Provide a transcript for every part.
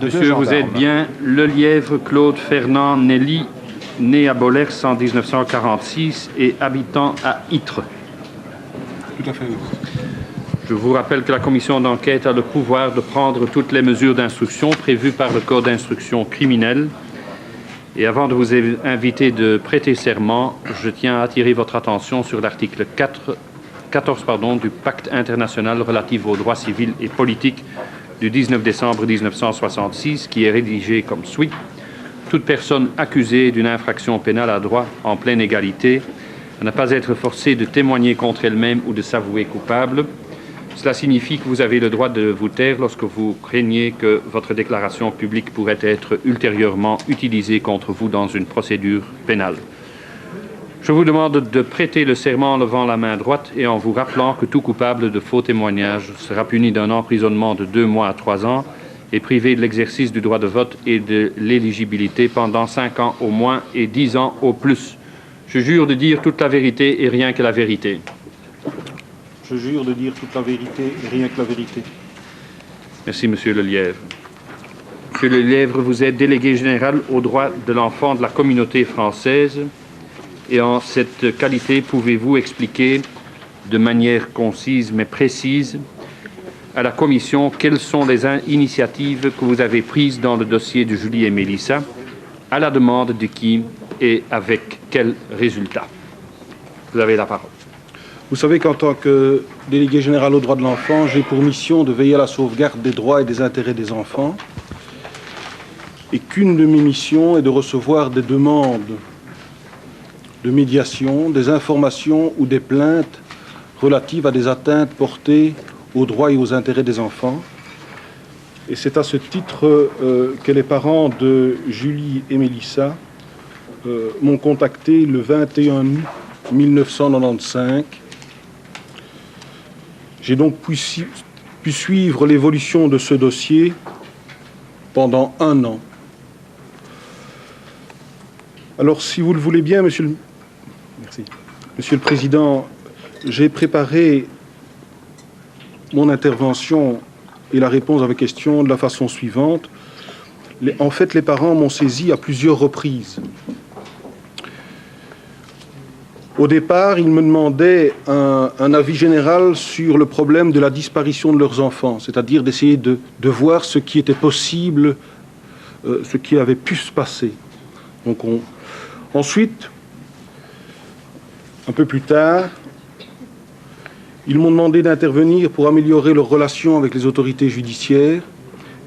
Monsieur, vous êtes bien Lelièvre Claude Fernand Nelly, né à Bollers en 1946 et habitant à Ytre. Tout à fait, oui. Je vous rappelle que la commission d'enquête a le pouvoir de prendre toutes les mesures d'instruction prévues par le Code d'instruction criminelle. Et avant de vous inviter de prêter serment, je tiens à attirer votre attention sur l'article 14 du Pacte international relatif aux droits civils et politiques du 19 décembre 1966, qui est rédigé comme suit. Toute personne accusée d'une infraction pénale a droit, en pleine égalité, à ne pas être forcée de témoigner contre elle-même ou de s'avouer coupable. Cela signifie que vous avez le droit de vous taire lorsque vous craignez que votre déclaration publique pourrait être ultérieurement utilisée contre vous dans une procédure pénale. Je vous demande de prêter le serment en levant la main droite et en vous rappelant que tout coupable de faux témoignages sera puni d'un emprisonnement de 2 mois à 3 ans et privé de l'exercice du droit de vote et de l'éligibilité pendant 5 ans au moins et 10 ans au plus. Je jure de dire toute la vérité et rien que la vérité. Je jure de dire toute la vérité et rien que la vérité. Merci, Monsieur Lelièvre. Monsieur Lelièvre, vous êtes délégué général aux droits de l'enfant de la communauté française. Et en cette qualité, pouvez-vous expliquer de manière concise mais précise à la Commission quelles sont les initiatives que vous avez prises dans le dossier de Julie et Mélissa, à la demande de qui et avec quel résultat? Vous avez la parole. Vous savez qu'en tant que délégué général aux droits de l'enfant, j'ai pour mission de veiller à la sauvegarde des droits et des intérêts des enfants, et qu'une de mes missions est de recevoir des demandes de médiation, des informations ou des plaintes relatives à des atteintes portées aux droits et aux intérêts des enfants. Et c'est à ce titre que les parents de Julie et Mélissa m'ont contacté le 21 août 1995. J'ai donc pu suivre l'évolution de ce dossier pendant 1 an. Alors, si vous le voulez bien, Monsieur le Président, j'ai préparé mon intervention et la réponse à vos questions de la façon suivante. En fait, les parents m'ont saisi à plusieurs reprises. Au départ, ils me demandaient un avis général sur le problème de la disparition de leurs enfants, c'est-à-dire d'essayer de voir ce qui était possible, ce qui avait pu se passer. Donc ensuite, un peu plus tard, ils m'ont demandé d'intervenir pour améliorer leurs relations avec les autorités judiciaires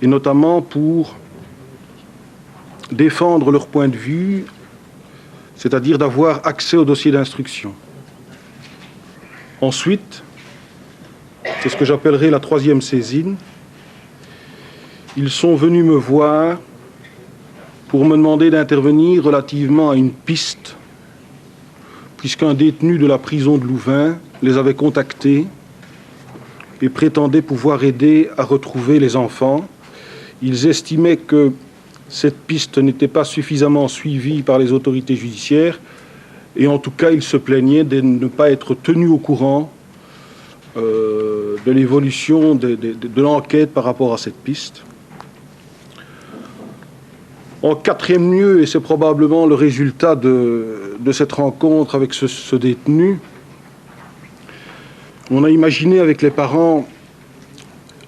et notamment pour défendre leur point de vue, c'est-à-dire d'avoir accès au dossier d'instruction. Ensuite, c'est ce que j'appellerai la 3e saisine, ils sont venus me voir pour me demander d'intervenir relativement à une piste, puisqu'un détenu de la prison de Louvain les avait contactés et prétendait pouvoir aider à retrouver les enfants. Ils estimaient que cette piste n'était pas suffisamment suivie par les autorités judiciaires et en tout cas ils se plaignaient de ne pas être tenus au courant de l'évolution de l'enquête par rapport à cette piste. En 4e lieu, et c'est probablement le résultat de cette rencontre avec ce détenu, on a imaginé avec les parents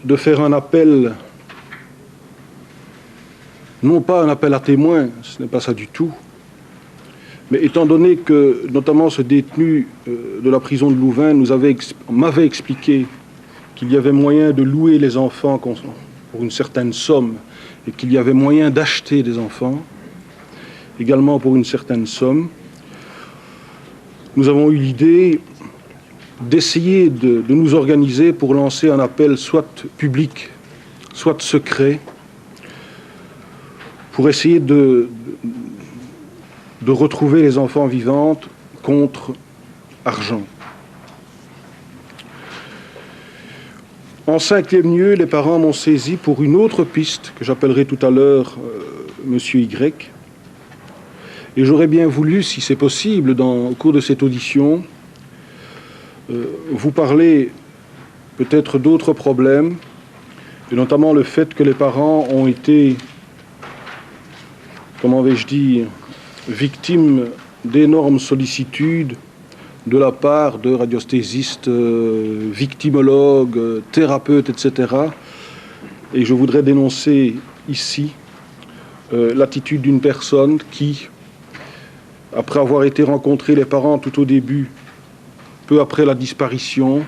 de faire un appel, non pas un appel à témoins, ce n'est pas ça du tout, mais étant donné que notamment ce détenu de la prison de Louvain m'avait expliqué qu'il y avait moyen de louer les enfants pour une certaine somme, et qu'il y avait moyen d'acheter des enfants, également pour une certaine somme, nous avons eu l'idée d'essayer de nous organiser pour lancer un appel soit public, soit secret, pour essayer de retrouver les enfants vivantes contre argent. En cinquième lieu, les parents m'ont saisi pour une autre piste que j'appellerai tout à l'heure Monsieur Y. Et j'aurais bien voulu, si c'est possible, au cours de cette audition, vous parler peut-être d'autres problèmes, et notamment le fait que les parents ont été, comment vais-je dire, victimes d'énormes sollicitudes de la part de radiesthésistes, victimologues, thérapeutes, etc. Et je voudrais dénoncer ici l'attitude d'une personne qui, après avoir été rencontrer les parents tout au début, peu après la disparition,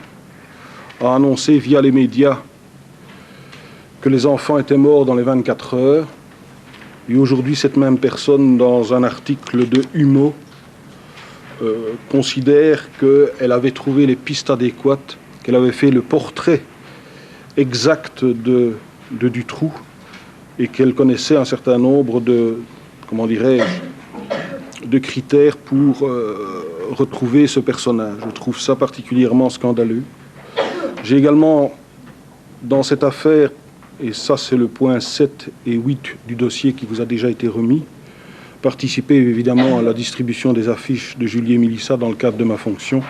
a annoncé via les médias que les enfants étaient morts dans les 24 heures. Et aujourd'hui, cette même personne, dans un article de Humo, considère qu'elle avait trouvé les pistes adéquates, qu'elle avait fait le portrait exact de Dutroux et qu'elle connaissait un certain nombre de, comment dirais-je, de critères pour retrouver ce personnage. Je trouve ça particulièrement scandaleux. J'ai également, dans cette affaire, et ça c'est le point 7 et 8 du dossier qui vous a déjà été remis, participer évidemment à la distribution des affiches de Julie et Mélissa dans le cadre de ma fonction.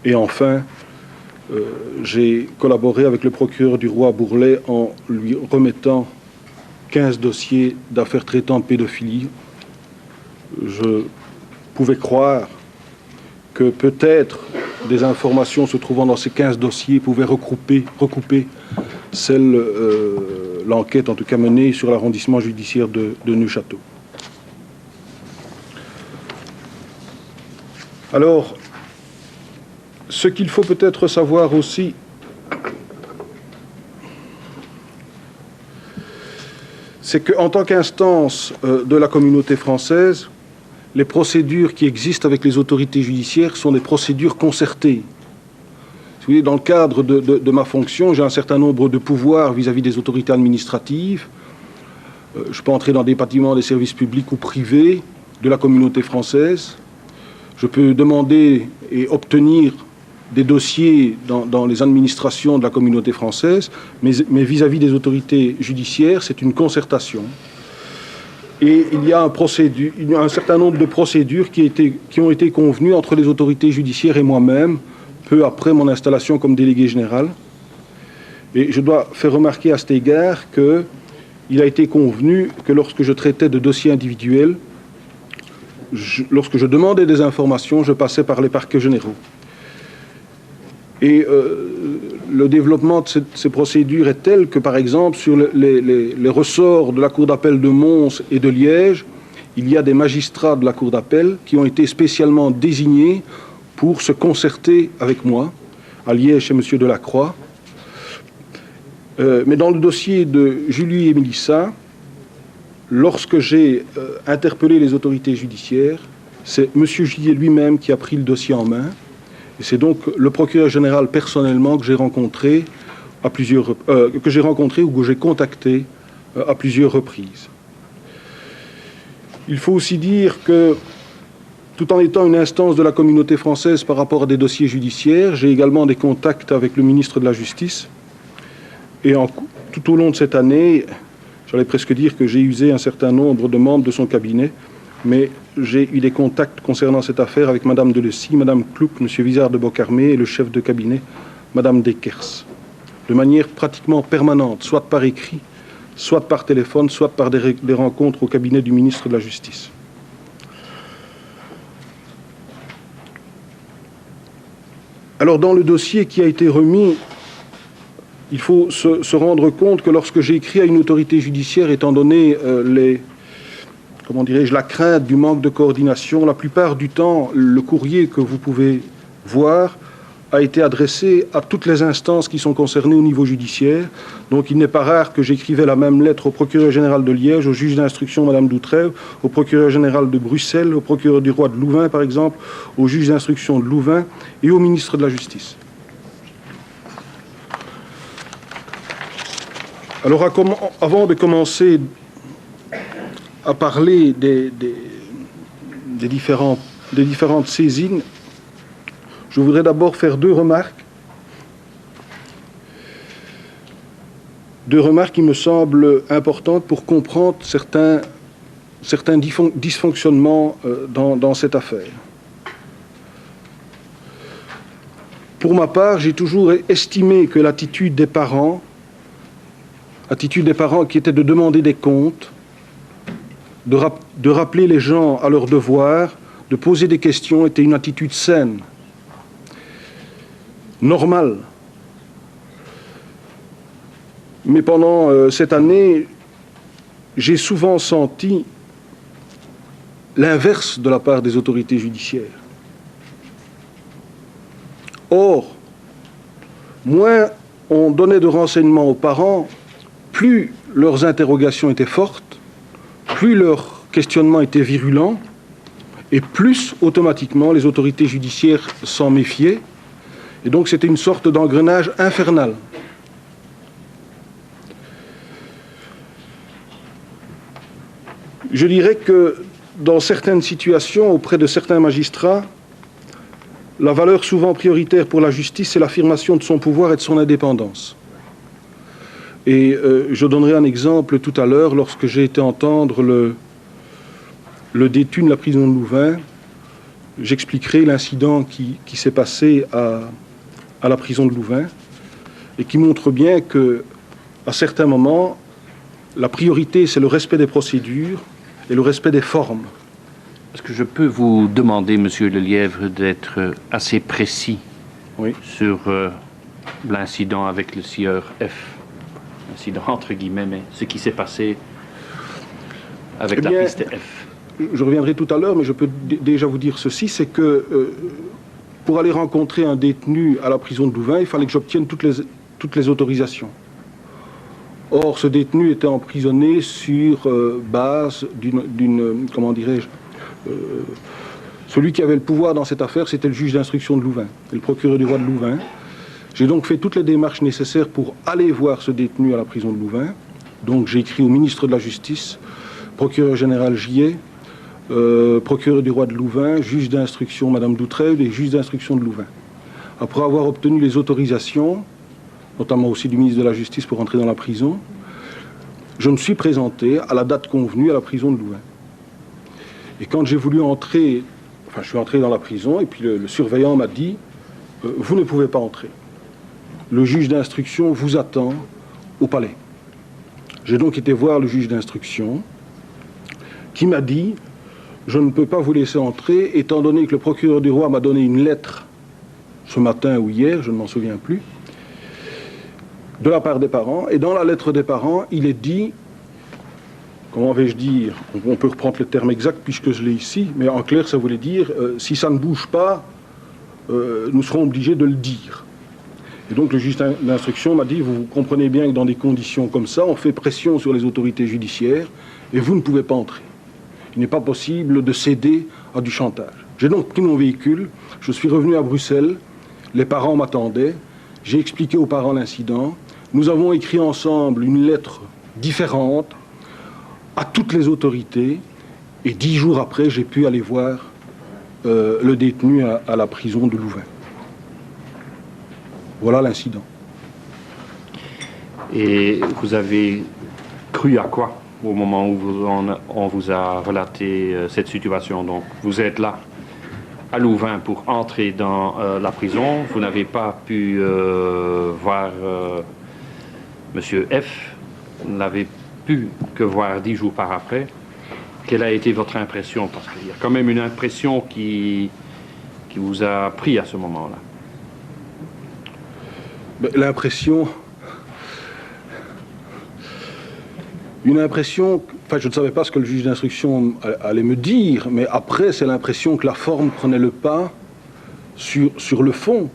Et enfin, j'ai collaboré avec le procureur du roi à Bourlay en lui remettant 15 dossiers d'affaires traitant de pédophilie. Je pouvais croire que peut-être des informations se trouvant dans ces 15 dossiers pouvaient recouper l'enquête en tout cas menée sur l'arrondissement judiciaire de Neufchâteau. Alors, ce qu'il faut peut-être savoir aussi, c'est qu'en tant qu'instance de la communauté française, les procédures qui existent avec les autorités judiciaires sont des procédures concertées. Vous voyez, dans le cadre de ma fonction, j'ai un certain nombre de pouvoirs vis-à-vis des autorités administratives. Je peux entrer dans des bâtiments des services publics ou privés de la communauté française. Je peux demander et obtenir des dossiers dans les administrations de la communauté française, mais vis-à-vis des autorités judiciaires, c'est une concertation. Et il y a un certain nombre de procédures qui ont été convenues entre les autorités judiciaires et moi-même, peu après mon installation comme délégué général. Et je dois faire remarquer à cet égard qu'il a été convenu que lorsque je traitais de dossiers individuels, lorsque je demandais des informations, je passais par les parquets généraux. Et le développement de ces procédures est tel que, par exemple, sur les ressorts de la Cour d'appel de Mons et de Liège, il y a des magistrats de la Cour d'appel qui ont été spécialement désignés pour se concerter avec moi, à Liège chez M. Delacroix. Mais dans le dossier de Julie et Mélissa, lorsque j'ai interpellé les autorités judiciaires, c'est M. Gillet lui-même qui a pris le dossier en main. Et c'est donc le procureur général personnellement que j'ai rencontré ou que j'ai contacté à plusieurs reprises. Il faut aussi dire que, tout en étant une instance de la communauté française par rapport à des dossiers judiciaires, j'ai également des contacts avec le ministre de la Justice. Et tout au long de cette année, j'allais presque dire que j'ai usé un certain nombre de membres de son cabinet, mais j'ai eu des contacts concernant cette affaire avec Mme Delessy, Mme Clouc, M. Vizard de Bocarmé et le chef de cabinet, Mme Dekers, de manière pratiquement permanente, soit par écrit, soit par téléphone, soit par des rencontres au cabinet du ministre de la Justice. Alors, dans le dossier qui a été remis, il faut se rendre compte que lorsque j'ai écrit à une autorité judiciaire, étant donné la crainte du manque de coordination, la plupart du temps, le courrier que vous pouvez voir a été adressé à toutes les instances qui sont concernées au niveau judiciaire. Donc il n'est pas rare que j'écrivais la même lettre au procureur général de Liège, au juge d'instruction Mme Doutrève, au procureur général de Bruxelles, au procureur du roi de Louvain par exemple, au juge d'instruction de Louvain et au ministre de la Justice. Alors avant de commencer à parler des différentes saisines, je voudrais d'abord faire deux remarques. deux remarques qui me semblent importantes pour comprendre certains dysfonctionnements dans cette affaire. Pour ma part, j'ai toujours estimé que l'attitude des parents qui était de demander des comptes, de rappeler les gens à leurs devoirs, de poser des questions, était une attitude saine, normale. Mais pendant cette année, j'ai souvent senti l'inverse de la part des autorités judiciaires. Or, moins on donnait de renseignements aux parents, plus leurs interrogations étaient fortes, plus leurs questionnements étaient virulents, et plus automatiquement les autorités judiciaires s'en méfiaient. Et donc c'était une sorte d'engrenage infernal. Je dirais que dans certaines situations, auprès de certains magistrats, la valeur souvent prioritaire pour la justice, c'est l'affirmation de son pouvoir et de son indépendance. Et je donnerai un exemple tout à l'heure, lorsque j'ai été entendre le détenu de la prison de Louvain. J'expliquerai l'incident qui s'est passé à la prison de Louvain et qui montre bien qu'à certains moments, la priorité, c'est le respect des procédures et le respect des formes. Est-ce que je peux vous demander, Monsieur Lelièvre, d'être assez précis sur l'incident avec le sieur F? Incident entre guillemets, mais ce qui s'est passé avec la piste F. Je reviendrai tout à l'heure, mais je peux déjà vous dire ceci, c'est que pour aller rencontrer un détenu à la prison de Louvain, il fallait que j'obtienne toutes les autorisations. Or, ce détenu était emprisonné sur base d'une comment dirais-je, celui qui avait le pouvoir dans cette affaire, c'était le juge d'instruction de Louvain, et le procureur du roi de Louvain. J'ai donc fait toutes les démarches nécessaires pour aller voir ce détenu à la prison de Louvain. Donc j'ai écrit au ministre de la Justice, procureur général Gillet, procureur du roi de Louvain, juge d'instruction Madame Doutreuil et juge d'instruction de Louvain. Après avoir obtenu les autorisations, notamment aussi du ministre de la Justice pour entrer dans la prison, je me suis présenté à la date convenue à la prison de Louvain. Et quand j'ai voulu entrer, je suis entré dans la prison et puis le surveillant m'a dit « Vous ne pouvez pas entrer. Le juge d'instruction vous attend au palais. » J'ai donc été voir le juge d'instruction qui m'a dit « Je ne peux pas vous laisser entrer étant donné que le procureur du roi m'a donné une lettre ce matin ou hier, je ne m'en souviens plus, de la part des parents. Et dans la lettre des parents, il est dit, comment vais-je dire, on peut reprendre le terme exact puisque je l'ai ici, mais en clair ça voulait dire si ça ne bouge pas, nous serons obligés de le dire. » Et donc le juge d'instruction m'a dit, vous comprenez bien que dans des conditions comme ça, on fait pression sur les autorités judiciaires et vous ne pouvez pas entrer. Il n'est pas possible de céder à du chantage. J'ai donc pris mon véhicule, je suis revenu à Bruxelles, les parents m'attendaient, j'ai expliqué aux parents l'incident, nous avons écrit ensemble une lettre différente à toutes les autorités et 10 jours après, j'ai pu aller voir le détenu à la prison de Louvain. Voilà l'incident. Et vous avez cru à quoi au moment où on vous a relaté cette situation? Donc, vous êtes là, à Louvain, pour entrer dans la prison. Vous n'avez pas pu voir Monsieur F. Vous n'avez pu que voir 10 jours par après. Quelle a été votre impression? Parce qu'il y a quand même une impression qui vous a pris à ce moment-là. L'impression... Une impression... Enfin, je ne savais pas ce que le juge d'instruction allait me dire, mais après, c'est l'impression que la forme prenait le pas sur le fond.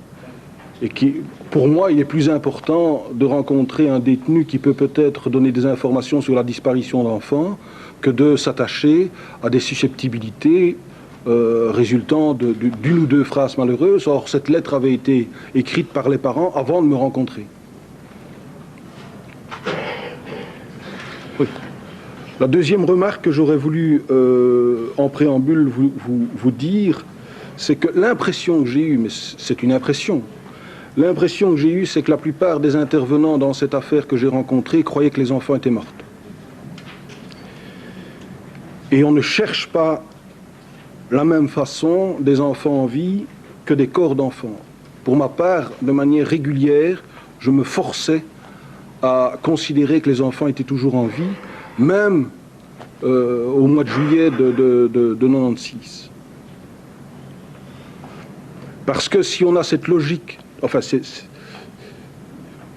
Et qui, pour moi, il est plus important de rencontrer un détenu qui peut peut-être donner des informations sur la disparition d'enfants que de s'attacher à des susceptibilités résultant d'une ou deux phrases malheureuses. Or, cette lettre avait été écrite par les parents avant de me rencontrer. Oui. La deuxième remarque que j'aurais voulu, en préambule, vous dire, c'est que l'impression que j'ai eue, mais c'est une impression, L'impression que j'ai eue, c'est que la plupart des intervenants dans cette affaire que j'ai rencontrée croyaient que les enfants étaient morts. Et on ne cherche pas la même façon des enfants en vie que des corps d'enfants. Pour ma part, de manière régulière, je me forçais à considérer que les enfants étaient toujours en vie, même au mois de juillet de 96. Parce que si on a cette logique, enfin,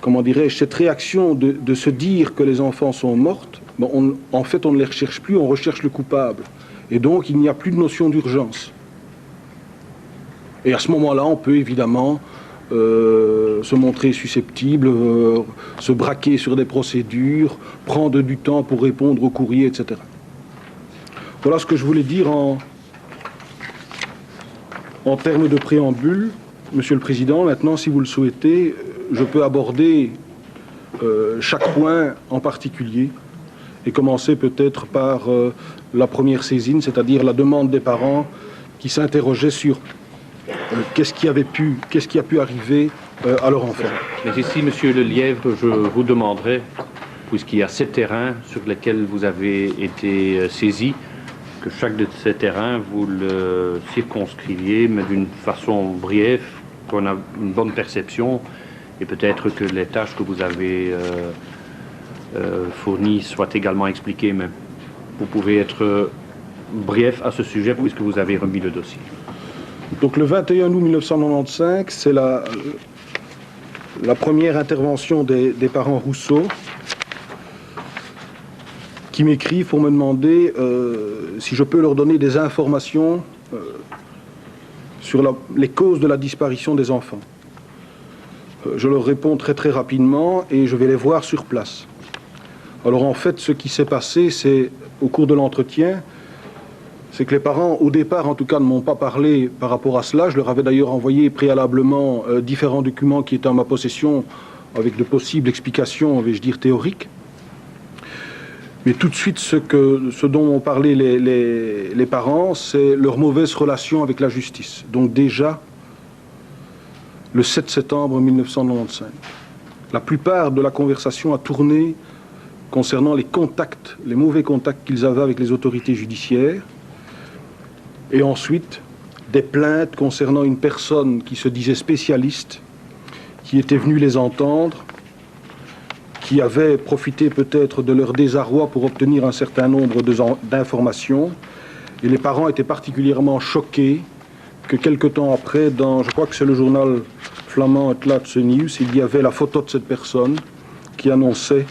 comment dirais-je, cette réaction de se dire que les enfants sont mortes, bon, en fait, on ne les recherche plus, on recherche le coupable. Et donc, il n'y a plus de notion d'urgence. Et à ce moment-là, on peut évidemment se montrer susceptible, se braquer sur des procédures, prendre du temps pour répondre aux courriers, etc. Voilà ce que je voulais dire en termes de préambule. Monsieur le Président, maintenant, si vous le souhaitez, je peux aborder chaque point en particulier et commencer peut-être par la première saisine, c'est-à-dire la demande des parents qui s'interrogeaient sur qu'est-ce qui a pu arriver à leur enfant. Mais ici, Monsieur Lelièvre, je vous demanderai, puisqu'il y a 7 terrains sur lesquels vous avez été saisi, que chaque de ces terrains, vous le circonscriviez, mais d'une façon brève, qu'on a une bonne perception, et peut-être que les tâches que vous avez fournies soient également expliquées, mais vous pouvez être bref à ce sujet, puisque vous avez remis le dossier. Donc le 21 août 1995, c'est la première intervention des parents Rousseau qui m'écrivent pour me demander si je peux leur donner des informations sur les causes de la disparition des enfants. Je leur réponds très rapidement et je vais les voir sur place. Alors en fait, ce qui s'est passé, c'est au cours de l'entretien, c'est que les parents, au départ en tout cas, ne m'ont pas parlé par rapport à cela. Je leur avais d'ailleurs envoyé préalablement différents documents qui étaient en ma possession avec de possibles explications, vais-je dire, théoriques. Mais tout de suite, ce dont m'ont parlé les parents, c'est leur mauvaise relation avec la justice. Donc déjà, le 7 septembre 1995. La plupart de la conversation a tourné concernant les contacts, les mauvais contacts qu'ils avaient avec les autorités judiciaires. Et ensuite, des plaintes concernant une personne qui se disait spécialiste, qui était venue les entendre, qui avait profité peut-être de leur désarroi pour obtenir un certain nombre d'informations. Et les parents étaient particulièrement choqués que quelque temps après, je crois que c'est le journal flamand Het Laatste Nieuws, il y avait la photo de cette personne qui annonçait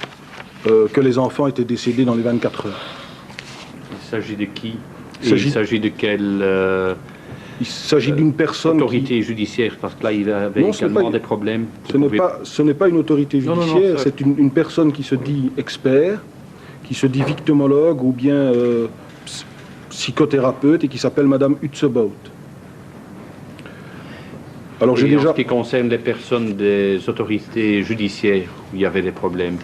que les enfants étaient décédés dans les 24 heures. Il s'agit de qui? Il s'agit de quelle il s'agit d'une personne autorité judiciaire, parce que là il avait également des problèmes. Ce n'est pas une autorité judiciaire, c'est une personne qui se dit expert, qui se dit victimologue ou bien psychothérapeute et qui s'appelle Madame Hutzebout. Alors j'ai déjà... En ce qui concerne les personnes des autorités judiciaires, où il y avait des problèmes.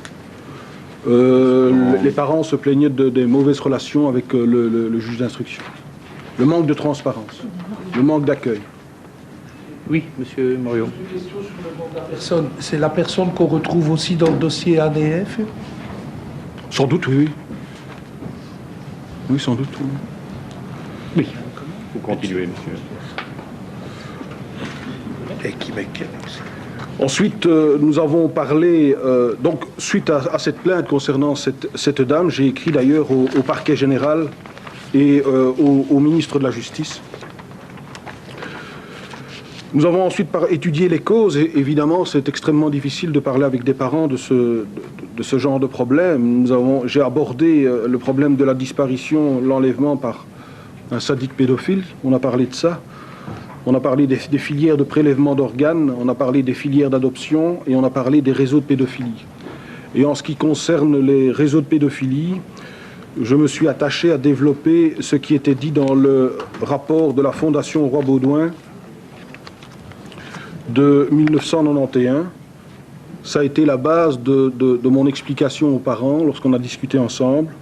Les parents se plaignaient des mauvaises relations avec le juge d'instruction. Le manque de transparence, le manque d'accueil. Oui, monsieur Moriot. Une question sur le nom de la personne. C'est la personne qu'on retrouve aussi dans le dossier ADF? Sans doute, oui. Oui, sans doute, oui. Oui, vous continuez, monsieur. Ensuite, nous avons parlé, donc suite à cette plainte concernant cette dame, j'ai écrit d'ailleurs au parquet général et au ministre de la Justice. Nous avons ensuite étudié les causes, et évidemment c'est extrêmement difficile de parler avec des parents de ce genre de problème. J'ai abordé le problème de la disparition, l'enlèvement par un sadique pédophile, on a parlé de ça. On a parlé des filières de prélèvement d'organes, on a parlé des filières d'adoption et on a parlé des réseaux de pédophilie. Et en ce qui concerne les réseaux de pédophilie, je me suis attaché à développer ce qui était dit dans le rapport de la Fondation Roi-Baudouin de 1991. Ça a été la base de mon explication aux parents lorsqu'on a discuté ensemble.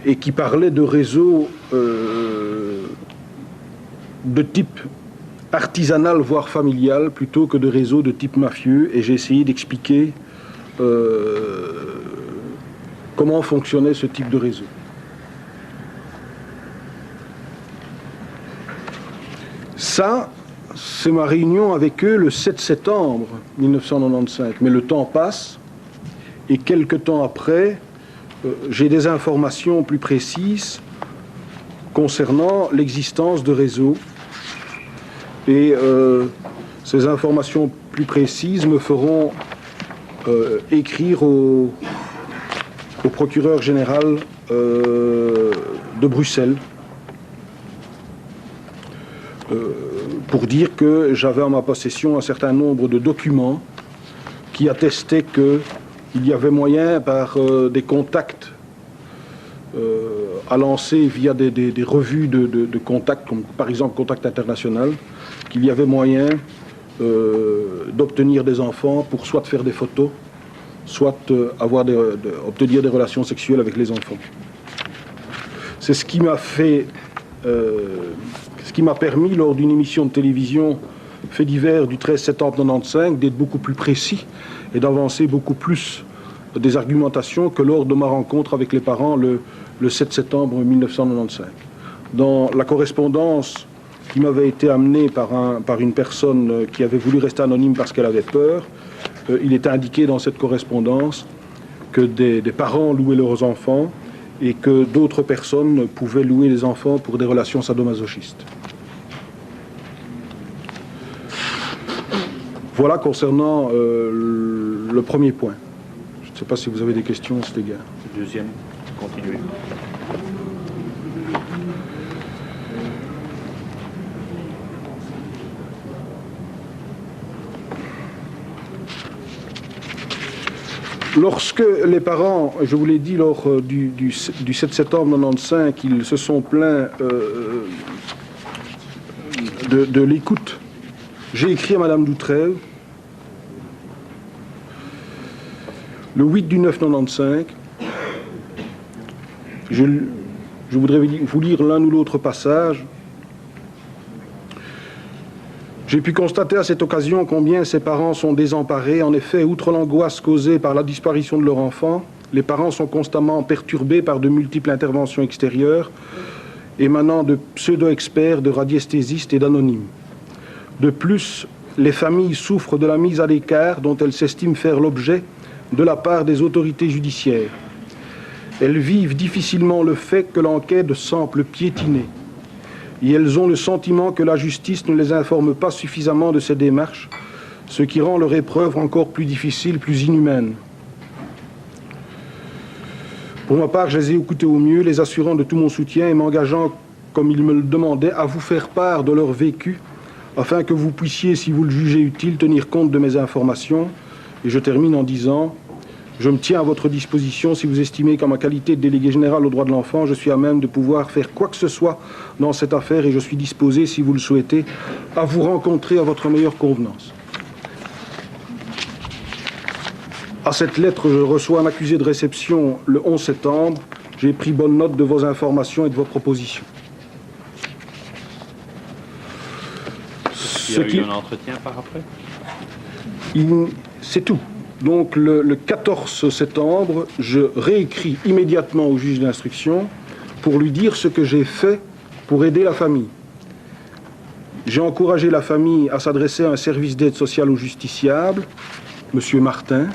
Et qui parlait de réseaux de type artisanal, voire familial, plutôt que de réseaux de type mafieux, et j'ai essayé d'expliquer comment fonctionnait ce type de réseau. Ça, c'est ma réunion avec eux le 7 septembre 1995. Mais le temps passe, et quelque temps après, j'ai des informations plus précises concernant l'existence de réseaux. Et ces informations plus précises me feront écrire au procureur général de Bruxelles pour dire que j'avais en ma possession un certain nombre de documents qui attestaient qu'il y avait moyen, par des contacts à lancer via des revues de contacts, comme par exemple Contact International, qu'il y avait moyen d'obtenir des enfants pour soit faire des photos, soit obtenir des relations sexuelles avec les enfants. C'est ce qui m'a fait... ce qui m'a permis, lors d'une émission de télévision Fait divers du 13 septembre 1995, d'être beaucoup plus précis et d'avancer beaucoup plus des argumentations que lors de ma rencontre avec les parents le 7 septembre 1995. Dans la correspondance qui m'avait été amenée par une personne qui avait voulu rester anonyme parce qu'elle avait peur, il était indiqué dans cette correspondance que des parents louaient leurs enfants et que d'autres personnes pouvaient louer les enfants pour des relations sadomasochistes. Voilà concernant le premier point. Je ne sais pas si vous avez des questions à cet égard. Deuxième, continuez. Lorsque les parents, je vous l'ai dit lors du 7 septembre 1995, ils se sont plaints de l'écoute, j'ai écrit à Madame Doutrève le 8 du 9 1995. Je voudrais vous lire l'un ou l'autre passage. J'ai pu constater à cette occasion combien ces parents sont désemparés. En effet, outre l'angoisse causée par la disparition de leur enfant, les parents sont constamment perturbés par de multiples interventions extérieures émanant de pseudo-experts, de radiesthésistes et d'anonymes. De plus, les familles souffrent de la mise à l'écart dont elles s'estiment faire l'objet de la part des autorités judiciaires. Elles vivent difficilement le fait que l'enquête semble piétiner. Et elles ont le sentiment que la justice ne les informe pas suffisamment de ces démarches, ce qui rend leur épreuve encore plus difficile, plus inhumaine. Pour ma part, je les ai écoutés au mieux, les assurant de tout mon soutien et m'engageant, comme ils me le demandaient, à vous faire part de leur vécu, afin que vous puissiez, si vous le jugez utile, tenir compte de mes informations. Et je termine en disant... Je me tiens à votre disposition si vous estimez qu'en ma qualité de délégué général aux droits de l'enfant, je suis à même de pouvoir faire quoi que ce soit dans cette affaire et je suis disposé, si vous le souhaitez, à vous rencontrer à votre meilleure convenance. À cette lettre, je reçois un accusé de réception le 11 septembre. J'ai pris bonne note de vos informations et de vos propositions. Il y a eu un entretien par après ? C'est tout. Donc le 14 septembre, je réécris immédiatement au juge d'instruction pour lui dire ce que j'ai fait pour aider la famille. J'ai encouragé la famille à s'adresser à un service d'aide sociale aux justiciables, M. Martin.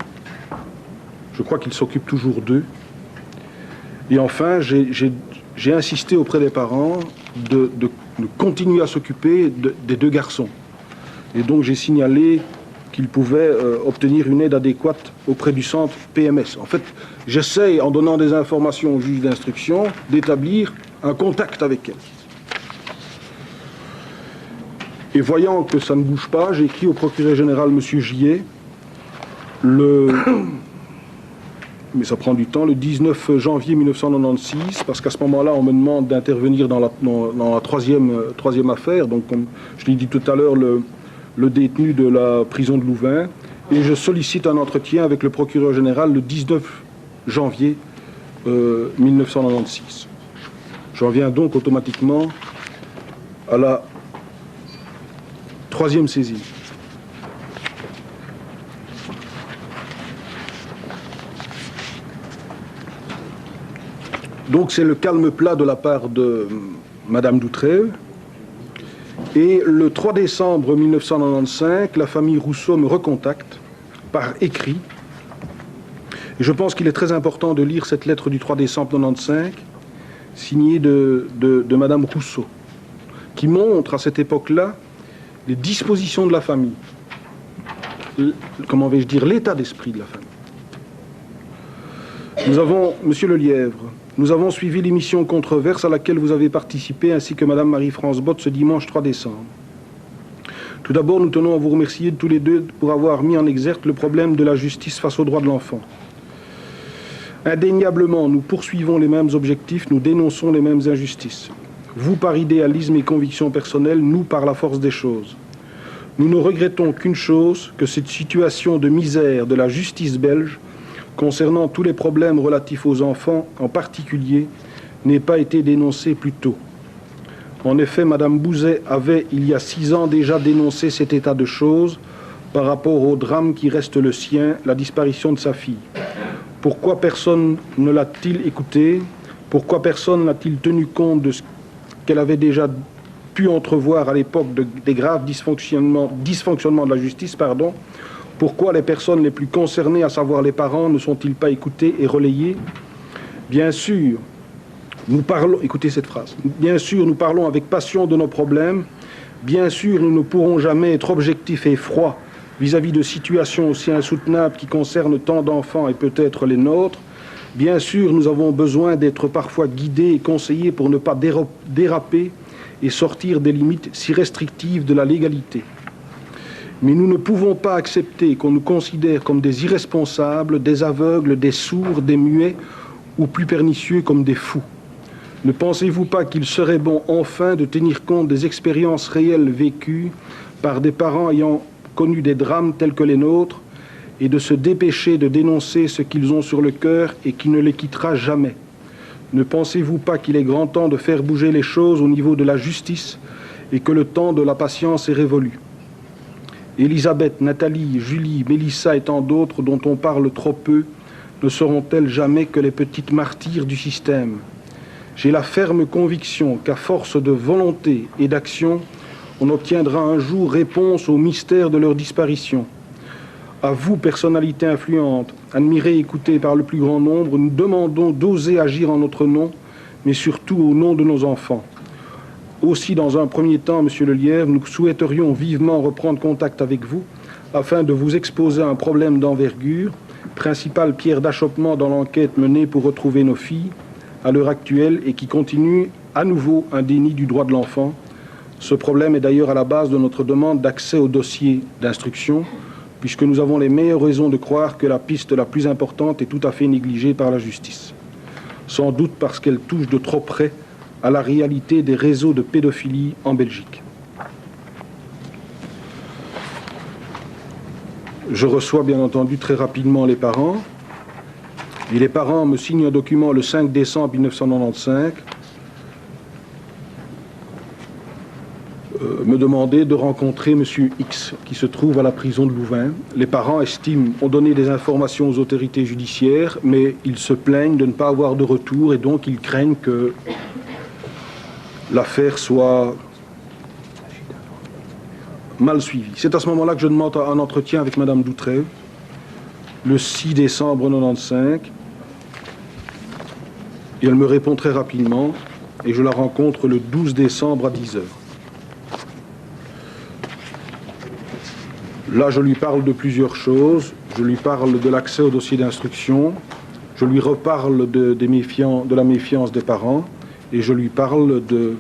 Je crois qu'il s'occupe toujours d'eux. Et enfin, j'ai insisté auprès des parents de continuer à s'occuper des deux garçons. Et donc j'ai signalé qu'ils pouvaient obtenir une aide adéquate auprès du centre PMS. En fait, j'essaie, en donnant des informations au juge d'instruction, d'établir un contact avec elle. Et voyant que ça ne bouge pas, j'ai écrit au procureur général, M. Gillet, mais ça prend du temps, le 19 janvier 1996, parce qu'à ce moment-là, on me demande d'intervenir dans la troisième affaire, donc comme je l'ai dit tout à l'heure, le détenu de la prison de Louvain, et je sollicite un entretien avec le procureur général le 19 janvier 1996. J'en viens donc automatiquement à la Troisième saisine. Donc c'est le calme plat de la part de Madame Doutrève. Et le 3 décembre 1995, la famille Rousseau me recontacte par écrit. Et je pense qu'il est très important de lire cette lettre du 3 décembre 1995, signée de Madame Rousseau, qui montre à cette époque-là les dispositions de la famille. Comment vais-je dire, l'état d'esprit de la famille. Nous avons, Monsieur Lelièvre, nous avons suivi l'émission Controverse à laquelle vous avez participé, ainsi que Madame Marie-France Bott ce dimanche 3 décembre. Tout d'abord, nous tenons à vous remercier tous les deux pour avoir mis en exergue le problème de la justice face aux droits de l'enfant. Indéniablement, nous poursuivons les mêmes objectifs, nous dénonçons les mêmes injustices. Vous par idéalisme et conviction personnelle, nous par la force des choses. Nous ne regrettons qu'une chose, que cette situation de misère de la justice belge concernant tous les problèmes relatifs aux enfants en particulier, n'ait pas été dénoncé plus tôt. En effet, Madame Bouzet avait, il y a 6 ans, déjà dénoncé cet état de choses par rapport au drame qui reste le sien, la disparition de sa fille. Pourquoi personne ne l'a-t-il écouté? Pourquoi personne n'a-t-il tenu compte de ce qu'elle avait déjà pu entrevoir à l'époque des graves dysfonctionnements de la justice, Pourquoi les personnes les plus concernées, à savoir les parents, ne sont-ils pas écoutés et relayés? Bien sûr, nous parlons, écoutez cette phrase, bien sûr, nous parlons avec passion de nos problèmes, bien sûr, nous ne pourrons jamais être objectifs et froids vis-à-vis de situations aussi insoutenables qui concernent tant d'enfants et peut-être les nôtres. Bien sûr, nous avons besoin d'être parfois guidés et conseillés pour ne pas déraper et sortir des limites si restrictives de la légalité. Mais nous ne pouvons pas accepter qu'on nous considère comme des irresponsables, des aveugles, des sourds, des muets, ou plus pernicieux comme des fous. Ne pensez-vous pas qu'il serait bon enfin de tenir compte des expériences réelles vécues par des parents ayant connu des drames tels que les nôtres et de se dépêcher de dénoncer ce qu'ils ont sur le cœur et qui ne les quittera jamais? Ne pensez-vous pas qu'il est grand temps de faire bouger les choses au niveau de la justice et que le temps de la patience est révolu? Elisabeth, Nathalie, Julie, Mélissa et tant d'autres dont on parle trop peu ne seront-elles jamais que les petites martyrs du système? J'ai la ferme conviction qu'à force de volonté et d'action, on obtiendra un jour réponse au mystère de leur disparition. À vous, personnalité influente, admirée et écoutée par le plus grand nombre, nous demandons d'oser agir en notre nom, mais surtout au nom de nos enfants. Aussi, dans un premier temps, Monsieur Lelièvre, nous souhaiterions vivement reprendre contact avec vous afin de vous exposer à un problème d'envergure, principale pierre d'achoppement dans l'enquête menée pour retrouver nos filles à l'heure actuelle et qui continue à nouveau un déni du droit de l'enfant. Ce problème est d'ailleurs à la base de notre demande d'accès au dossier d'instruction, puisque nous avons les meilleures raisons de croire que la piste la plus importante est tout à fait négligée par la justice. Sans doute parce qu'elle touche de trop près à la réalité des réseaux de pédophilie en Belgique. Je reçois bien entendu très rapidement les parents, et les parents me signent un document le 5 décembre 1995, me demander de rencontrer M. X, qui se trouve à la prison de Louvain. Les parents ont donné des informations aux autorités judiciaires, mais ils se plaignent de ne pas avoir de retour, et donc ils craignent que l'affaire soit mal suivie. C'est à ce moment-là que je demande un entretien avec Madame Doutrève, le 6 décembre 1995, et elle me répond très rapidement, et je la rencontre le 12 décembre à 10h. Là, je lui parle de plusieurs choses. Je lui parle de l'accès au dossier d'instruction, je lui reparle de la méfiance des parents, et je lui parle de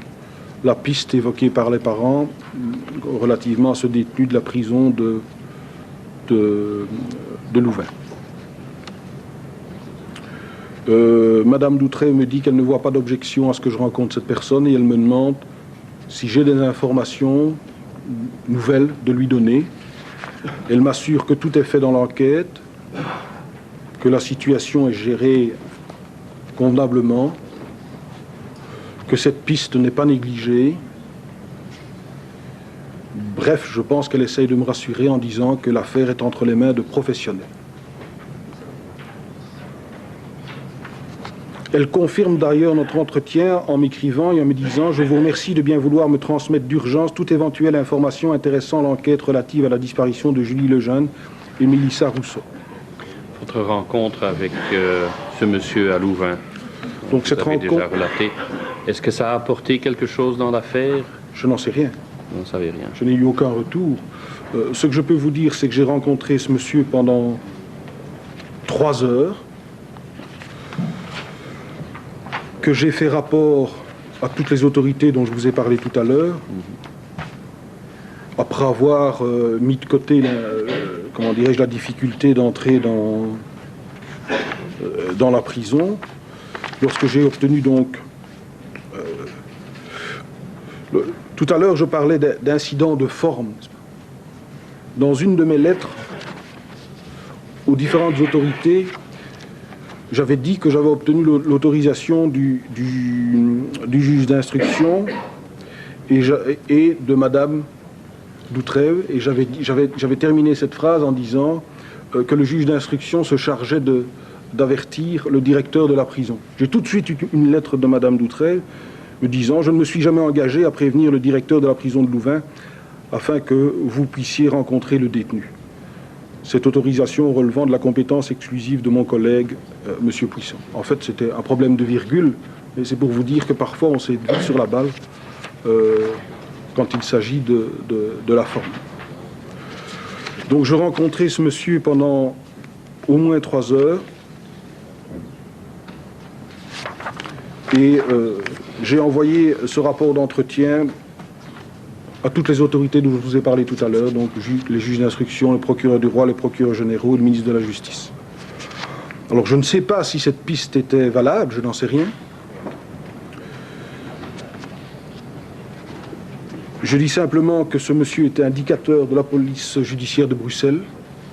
la piste évoquée par les parents relativement à ce détenu de la prison de Louvain. Madame Doutrève me dit qu'elle ne voit pas d'objection à ce que je rencontre cette personne, et elle me demande si j'ai des informations nouvelles de lui donner. Elle m'assure que tout est fait dans l'enquête, que la situation est gérée convenablement, que cette piste n'est pas négligée. Bref, je pense qu'elle essaye de me rassurer en disant que l'affaire est entre les mains de professionnels. Elle confirme d'ailleurs notre entretien en m'écrivant et en me disant « Je vous remercie de bien vouloir me transmettre d'urgence toute éventuelle information intéressant l'enquête relative à la disparition de Julie Lejeune et Mélissa Rousseau. » Votre rencontre avec ce monsieur à Louvain, Donc cette vous avez rencontre, déjà relaté, est-ce que ça a apporté quelque chose dans l'affaire? je n'en sais rien. Vous n'en savez rien. Je n'ai eu aucun retour. Ce que je peux vous dire, c'est que j'ai rencontré ce monsieur pendant 3 heures, que j'ai fait rapport à toutes les autorités dont je vous ai parlé tout à l'heure, après avoir mis de côté la difficulté d'entrer dans la prison. Lorsque j'ai obtenu donc... tout à l'heure, je parlais d'incidents de forme. Dans une de mes lettres aux différentes autorités, j'avais dit que j'avais obtenu l'autorisation du juge d'instruction et de Madame Doutrève, et j'avais terminé cette phrase en disant que le juge d'instruction se chargeait d'avertir le directeur de la prison. J'ai tout de suite eu une lettre de Madame Doutrève me disant « Je ne me suis jamais engagé à prévenir le directeur de la prison de Louvain afin que vous puissiez rencontrer le détenu. » Cette autorisation relevant de la compétence exclusive de mon collègue, M. Puissant. En fait, c'était un problème de virgule, mais c'est pour vous dire que parfois on s'est vite sur la balle quand il s'agit de la forme. Donc je rencontrais ce monsieur pendant au moins 3 heures et j'ai envoyé ce rapport d'entretien à toutes les autorités dont je vous ai parlé tout à l'heure, donc les juges d'instruction, le procureur du roi, les procureurs généraux, le ministre de la Justice. Alors je ne sais pas si cette piste était valable, je n'en sais rien. Je dis simplement que ce monsieur était indicateur de la police judiciaire de Bruxelles.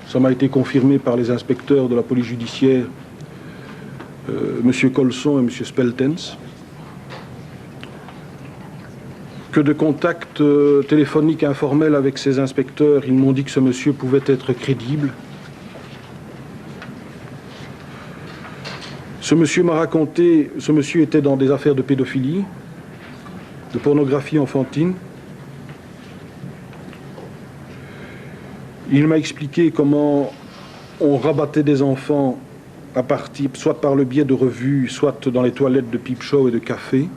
Ça m'a été confirmé par les inspecteurs de la police judiciaire, M. Colson et M. Speltens. Que de contacts téléphoniques informels avec ces inspecteurs, ils m'ont dit que ce monsieur pouvait être crédible. Ce monsieur m'a raconté, ce monsieur était dans des affaires de pédophilie, de pornographie enfantine. Il m'a expliqué comment on rabattait des enfants à partir, soit par le biais de revues, soit dans les toilettes de Peep Show et de café.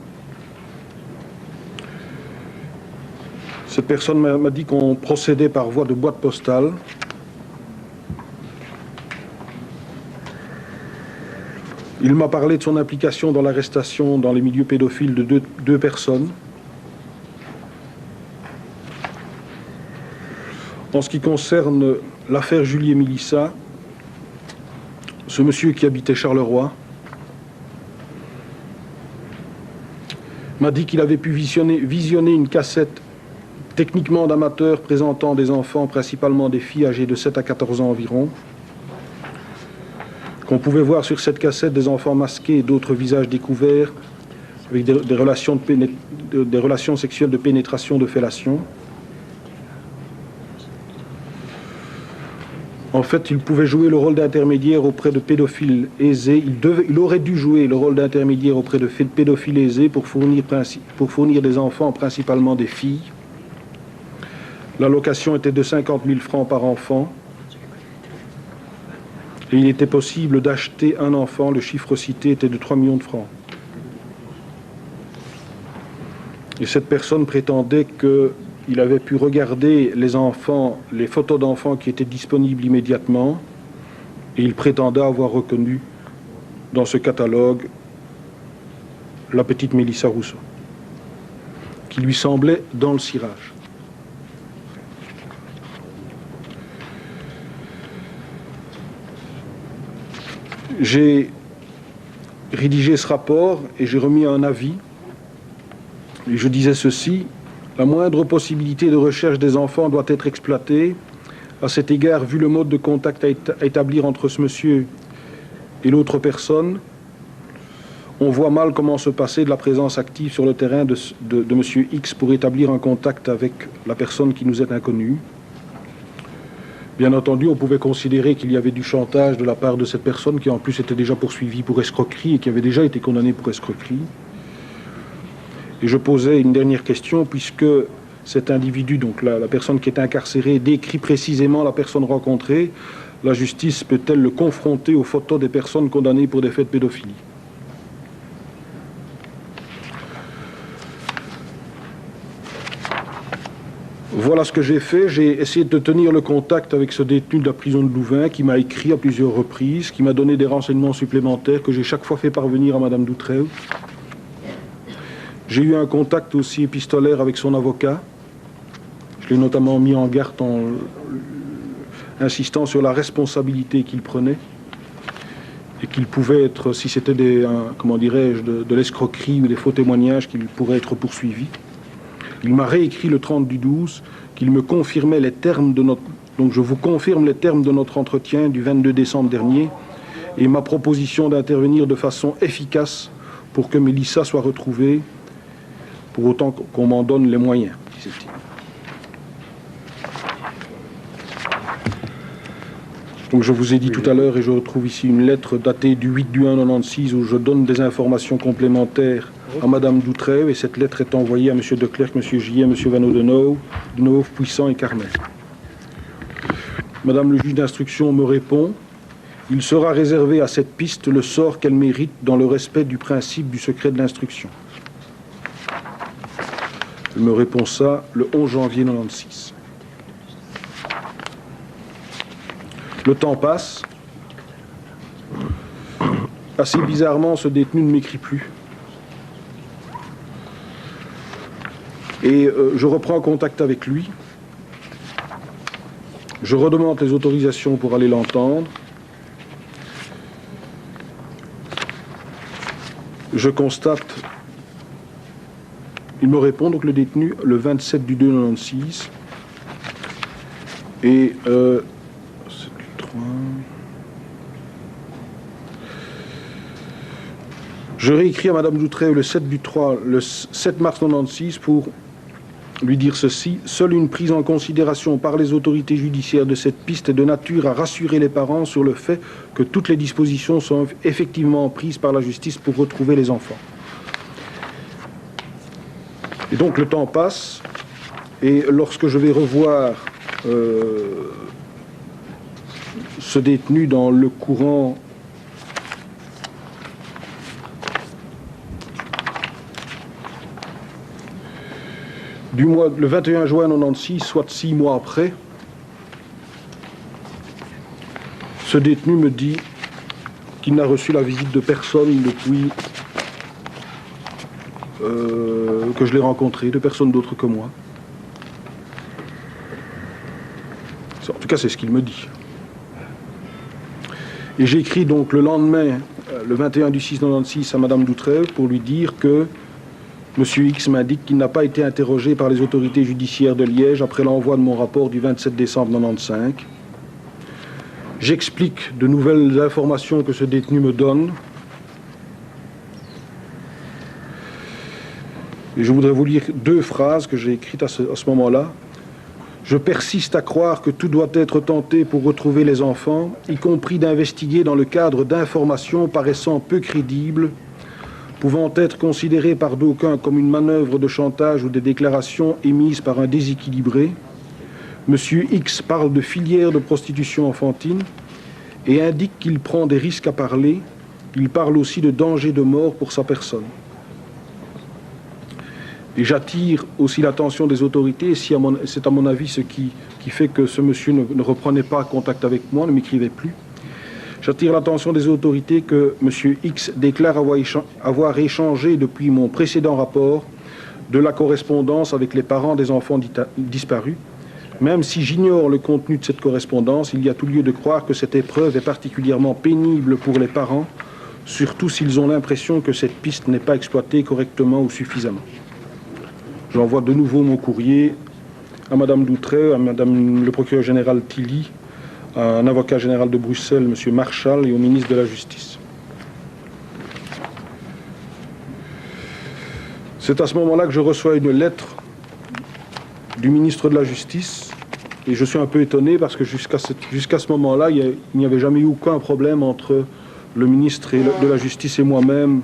Cette personne m'a dit qu'on procédait par voie de boîte postale. Il m'a parlé de son implication dans l'arrestation dans les milieux pédophiles de deux personnes. En ce qui concerne l'affaire Julie et Mélissa, ce monsieur qui habitait Charleroi m'a dit qu'il avait pu visionner une cassette techniquement d'amateurs présentant des enfants, principalement des filles âgées de 7 à 14 ans environ, qu'on pouvait voir sur cette cassette des enfants masqués et d'autres visages découverts avec des relations sexuelles de pénétration, de fellation. En fait, il pouvait jouer le rôle d'intermédiaire auprès de pédophiles aisés. Il aurait dû jouer le rôle d'intermédiaire auprès de pédophiles aisés pour fournir des enfants, principalement des filles. L'allocation était de 50 000 francs par enfant. Et il était possible d'acheter un enfant. Le chiffre cité était de 3 millions de francs. Et cette personne prétendait qu'il avait pu regarder les enfants, les photos d'enfants qui étaient disponibles immédiatement. Et il prétendait avoir reconnu dans ce catalogue la petite Mélissa Rousseau, qui lui semblait dans le cirage. J'ai rédigé ce rapport et j'ai remis un avis. Et je disais ceci: la moindre possibilité de recherche des enfants doit être exploitée. À cet égard, vu le mode de contact à établir entre ce monsieur et l'autre personne, On voit mal comment se passer de la présence active sur le terrain de M. X pour établir un contact avec la personne qui nous est inconnue. Bien entendu, on pouvait considérer qu'il y avait du chantage de la part de cette personne qui en plus était déjà poursuivie pour escroquerie et qui avait déjà été condamnée pour escroquerie. Et je posais une dernière question, puisque cet individu, donc la personne qui est incarcérée, décrit précisément la personne rencontrée, la justice peut-elle le confronter aux photos des personnes condamnées pour des faits de pédophilie ? Voilà ce que j'ai fait. J'ai essayé de tenir le contact avec ce détenu de la prison de Louvain qui m'a écrit à plusieurs reprises, qui m'a donné des renseignements supplémentaires que j'ai chaque fois fait parvenir à Madame Doutreuil. J'ai eu un contact aussi épistolaire avec son avocat. Je l'ai notamment mis en garde en insistant sur la responsabilité qu'il prenait et qu'il pouvait être, si c'était de l'escroquerie ou des faux témoignages, qu'il pourrait être poursuivi. Il m'a réécrit le 30 du 12 qu'il me confirmait les termes de notre... Donc je vous confirme les termes de notre entretien du 22 décembre dernier et ma proposition d'intervenir de façon efficace pour que Mélissa soit retrouvée, pour autant qu'on m'en donne les moyens, disait-il. Donc je vous ai dit tout à l'heure, et je retrouve ici une lettre datée du 8 du 1 96 où je donne des informations complémentaires à Madame Doutreuil, et cette lettre est envoyée à M. Declercq, M. Gillet, M. Vanneau de Neuve, Puissant et Carmel. Madame le juge d'instruction me répond: il sera réservé à cette piste le sort qu'elle mérite dans le respect du principe du secret de l'instruction. Elle me répond ça le 11 janvier 96. Le temps passe. Assez bizarrement, ce détenu ne m'écrit plus. Et je reprends contact avec lui. Je redemande les autorisations pour aller l'entendre. Je constate... Il me répond, donc le détenu, le 27 du 2 96. Et... je réécris à Madame Doutreuil le 7 mars 96 pour lui dire ceci: seule une prise en considération par les autorités judiciaires de cette piste est de nature à rassurer les parents sur le fait que toutes les dispositions sont effectivement prises par la justice pour retrouver les enfants. Et donc le temps passe, et lorsque je vais revoir ce détenu dans le courant le 21 juin 96, soit 6 mois après, ce détenu me dit qu'il n'a reçu la visite de personne depuis que je l'ai rencontré, de personne d'autre que moi. En tout cas, c'est ce qu'il me dit. Et j'ai écrit donc le lendemain, le 21 du 6 96, à Madame Doutreuil pour lui dire que M. X m'indique qu'il n'a pas été interrogé par les autorités judiciaires de Liège après l'envoi de mon rapport du 27 décembre 95. J'explique de nouvelles informations que ce détenu me donne. Et je voudrais vous lire 2 phrases que j'ai écrites à ce moment-là. Je persiste à croire que tout doit être tenté pour retrouver les enfants, y compris d'investiguer dans le cadre d'informations paraissant peu crédibles, pouvant être considérées par d'aucuns comme une manœuvre de chantage ou des déclarations émises par un déséquilibré. Monsieur X parle de filière de prostitution enfantine et indique qu'il prend des risques à parler. Il parle aussi de danger de mort pour sa personne. Et j'attire aussi l'attention des autorités, et c'est à mon avis ce qui fait que ce monsieur ne reprenait pas contact avec moi, ne m'écrivait plus. J'attire l'attention des autorités que monsieur X déclare avoir échangé depuis mon précédent rapport de la correspondance avec les parents des enfants disparus. Même si j'ignore le contenu de cette correspondance, il y a tout lieu de croire que cette épreuve est particulièrement pénible pour les parents, surtout s'ils ont l'impression que cette piste n'est pas exploitée correctement ou suffisamment. J'envoie de nouveau mon courrier à Madame Doutreuil, à Madame le procureur général Tilly, à un avocat général de Bruxelles, M. Marchal, et au ministre de la Justice. C'est à ce moment-là que je reçois une lettre du ministre de la Justice, et je suis un peu étonné parce que jusqu'à ce moment-là, il n'y avait jamais eu aucun problème entre le ministre de la Justice et moi-même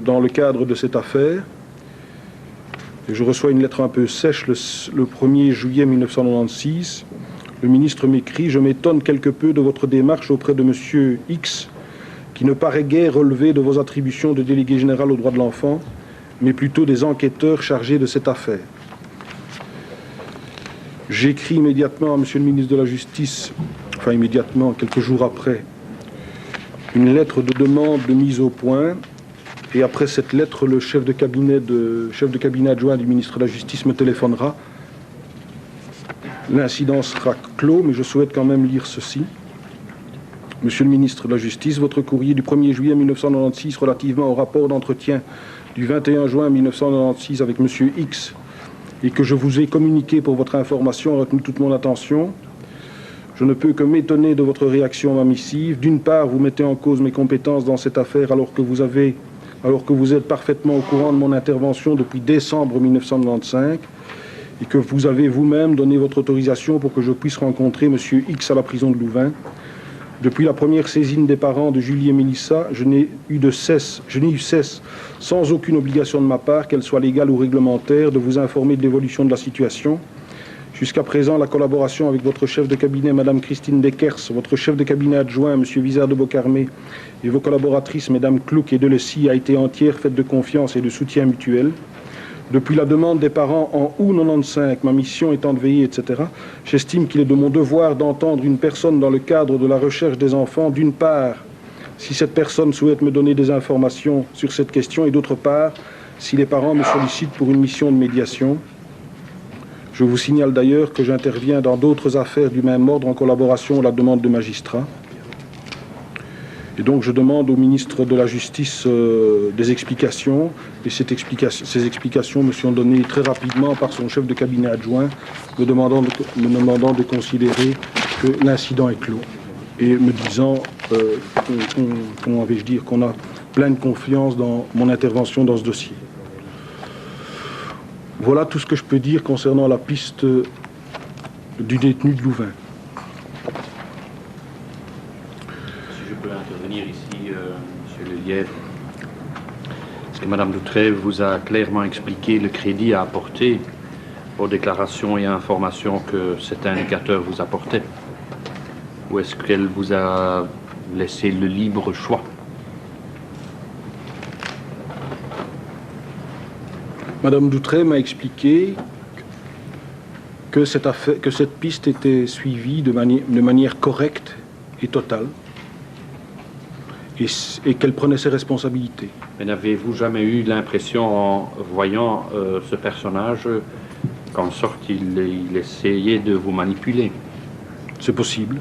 dans le cadre de cette affaire. Et je reçois une lettre un peu sèche le 1er juillet 1996. Le ministre m'écrit « Je m'étonne quelque peu de votre démarche auprès de monsieur X, qui ne paraît guère relever de vos attributions de délégué général aux droits de l'enfant, mais plutôt des enquêteurs chargés de cette affaire. » J'écris immédiatement à monsieur le ministre de la Justice, enfin immédiatement, quelques jours après, une lettre de demande de mise au point. Et après cette lettre, le chef de cabinet adjoint du ministre de la Justice me téléphonera. L'incident sera clos, mais je souhaite quand même lire ceci. Monsieur le ministre de la Justice, votre courrier du 1er juillet 1996 relativement au rapport d'entretien du 21 juin 1996 avec monsieur X et que je vous ai communiqué pour votre information a retenu toute mon attention. Je ne peux que m'étonner de votre réaction à ma missive. D'une part, vous mettez en cause mes compétences dans cette affaire alors que vous êtes parfaitement au courant de mon intervention depuis décembre 1995 et que vous avez vous-même donné votre autorisation pour que je puisse rencontrer M. X à la prison de Louvain. Depuis la première saisine des parents de Julie et Mélissa, je n'ai eu cesse, sans aucune obligation de ma part, qu'elle soit légale ou réglementaire, de vous informer de l'évolution de la situation. Jusqu'à présent, la collaboration avec votre chef de cabinet, Mme Christine Dekers, votre chef de cabinet adjoint, M. Vizard de Beaucarmé, et vos collaboratrices, Mme Clouc et Delessy, a été entière, faite de confiance et de soutien mutuel. Depuis la demande des parents en août 95, ma mission étant de veiller, etc., j'estime qu'il est de mon devoir d'entendre une personne dans le cadre de la recherche des enfants, d'une part, si cette personne souhaite me donner des informations sur cette question, et d'autre part, si les parents me sollicitent pour une mission de médiation. Je vous signale d'ailleurs que j'interviens dans d'autres affaires du même ordre en collaboration à la demande de magistrats. Et donc je demande au ministre de la Justice des explications, et ces explications me sont données très rapidement par son chef de cabinet adjoint, me demandant de considérer que l'incident est clos, et me disant qu'on a pleine confiance dans mon intervention dans ce dossier. Voilà tout ce que je peux dire concernant la piste du détenu de Louvain. Intervenir ici, Monsieur Lelièvre. Est-ce que Mme Doutrève vous a clairement expliqué le crédit à apporter aux déclarations et informations que cet indicateur vous apportait? Ou est-ce qu'elle vous a laissé le libre choix? Mme Doutrève m'a expliqué que cette piste était suivie de manière correcte et totale, et qu'elle prenait ses responsabilités. Mais n'avez-vous jamais eu l'impression, en voyant ce personnage, qu'en sorte il essayait de vous manipuler? C'est possible.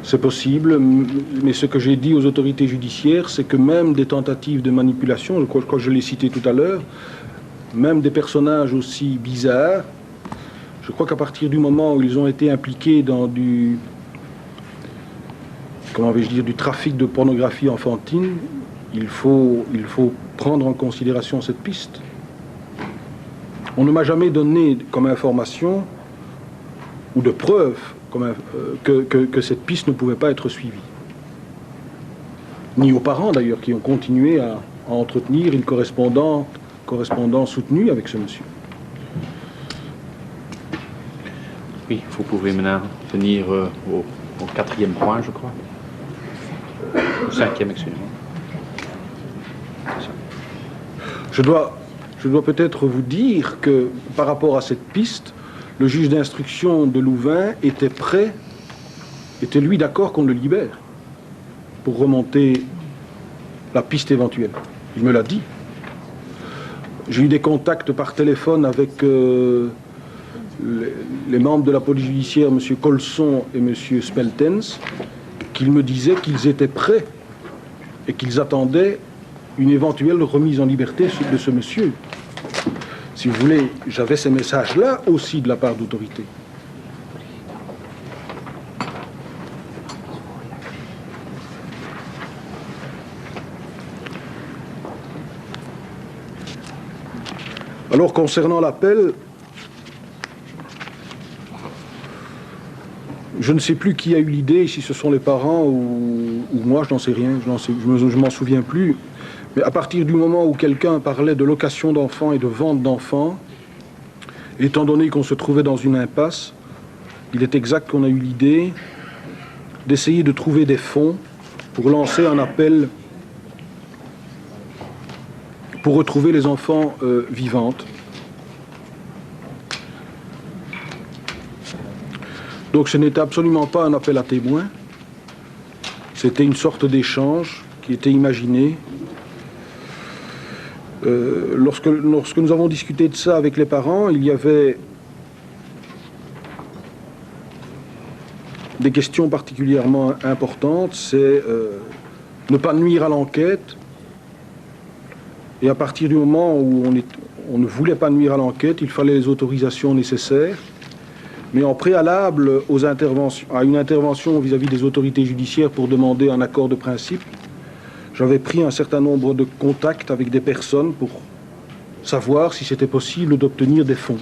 C'est possible, mais ce que j'ai dit aux autorités judiciaires, c'est que même des tentatives de manipulation, je crois que je l'ai cité tout à l'heure, même des personnages aussi bizarres, je crois qu'à partir du moment où ils ont été impliqués dans du trafic de pornographie enfantine, il faut prendre en considération cette piste. On ne m'a jamais donné comme information ou de preuve que cette piste ne pouvait pas être suivie. Ni aux parents d'ailleurs, qui ont continué à entretenir une correspondance soutenue avec ce monsieur. Oui, vous pouvez maintenant venir au quatrième point, je crois. Au cinquième, excusez-moi. Je dois peut-être vous dire que par rapport à cette piste, le juge d'instruction de Louvain était lui d'accord qu'on le libère pour remonter la piste éventuelle. Il me l'a dit. J'ai eu des contacts par téléphone avec les membres de la police judiciaire, M. Colson et M. Speltens, qu'ils me disaient qu'ils étaient prêts et qu'ils attendaient une éventuelle remise en liberté de ce monsieur. Si vous voulez, j'avais ces messages-là aussi de la part d'autorités. Alors, concernant l'appel, je ne sais plus qui a eu l'idée, si ce sont les parents ou moi, je n'en sais rien, je m'en souviens plus. Mais à partir du moment où quelqu'un parlait de location d'enfants et de vente d'enfants, étant donné qu'on se trouvait dans une impasse, il est exact qu'on a eu l'idée d'essayer de trouver des fonds pour lancer un appel pour retrouver les enfants vivantes. Donc ce n'était absolument pas un appel à témoins, c'était une sorte d'échange qui était imaginé. Lorsque nous avons discuté de ça avec les parents, il y avait des questions particulièrement importantes, c'est ne pas nuire à l'enquête. Et à partir du moment où on ne voulait pas nuire à l'enquête, il fallait les autorisations nécessaires. Mais en préalable à une intervention vis-à-vis des autorités judiciaires pour demander un accord de principe, j'avais pris un certain nombre de contacts avec des personnes pour savoir si c'était possible d'obtenir des fonds.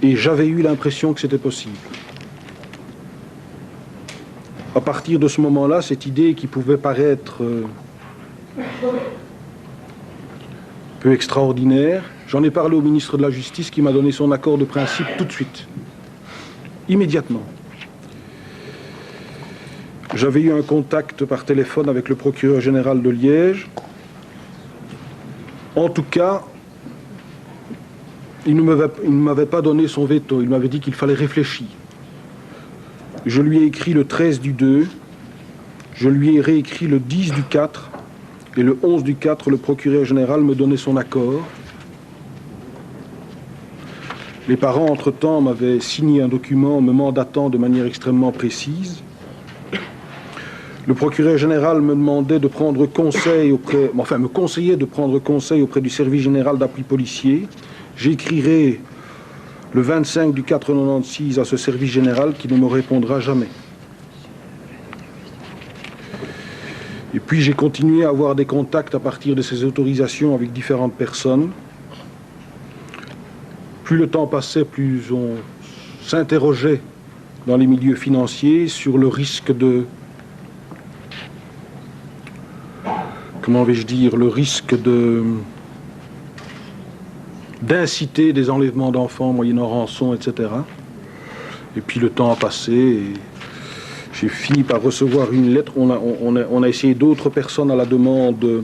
Et j'avais eu l'impression que c'était possible. À partir de ce moment-là, cette idée qui pouvait paraître peu extraordinaire, j'en ai parlé au ministre de la Justice qui m'a donné son accord de principe tout de suite, immédiatement. J'avais eu un contact par téléphone avec le procureur général de Liège. En tout cas, il ne m'avait pas donné son veto, il m'avait dit qu'il fallait réfléchir. Je lui ai écrit le 13 du 2, je lui ai réécrit le 10 du 4, et le 11 du 4, le procureur général me donnait son accord. Les parents, entre-temps, m'avaient signé un document me mandatant de manière extrêmement précise. Le procureur général me demandait de prendre conseil me conseillait de prendre conseil auprès du service général d'appui policier. J'écrirai le 25 du 4 96 à ce service général qui ne me répondra jamais. Et puis j'ai continué à avoir des contacts à partir de ces autorisations avec différentes personnes. Plus le temps passait, plus on s'interrogeait dans les milieux financiers sur le risque de... Comment vais-je dire? Le risque d'inciter des enlèvements d'enfants moyennant rançon, etc. Et puis le temps a passé et j'ai fini par recevoir une lettre. On a essayé d'autres personnes à la demande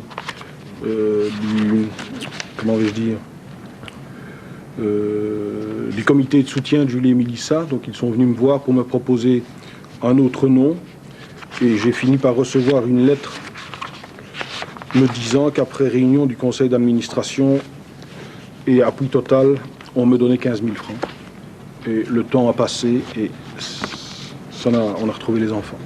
du comité de soutien de Julie et Mélissa. Donc ils sont venus me voir pour me proposer un autre nom. Et j'ai fini par recevoir une lettre me disant qu'après réunion du conseil d'administration et appui total, on me donnait 15 000 francs. Et le temps a passé et on a retrouvé les enfants.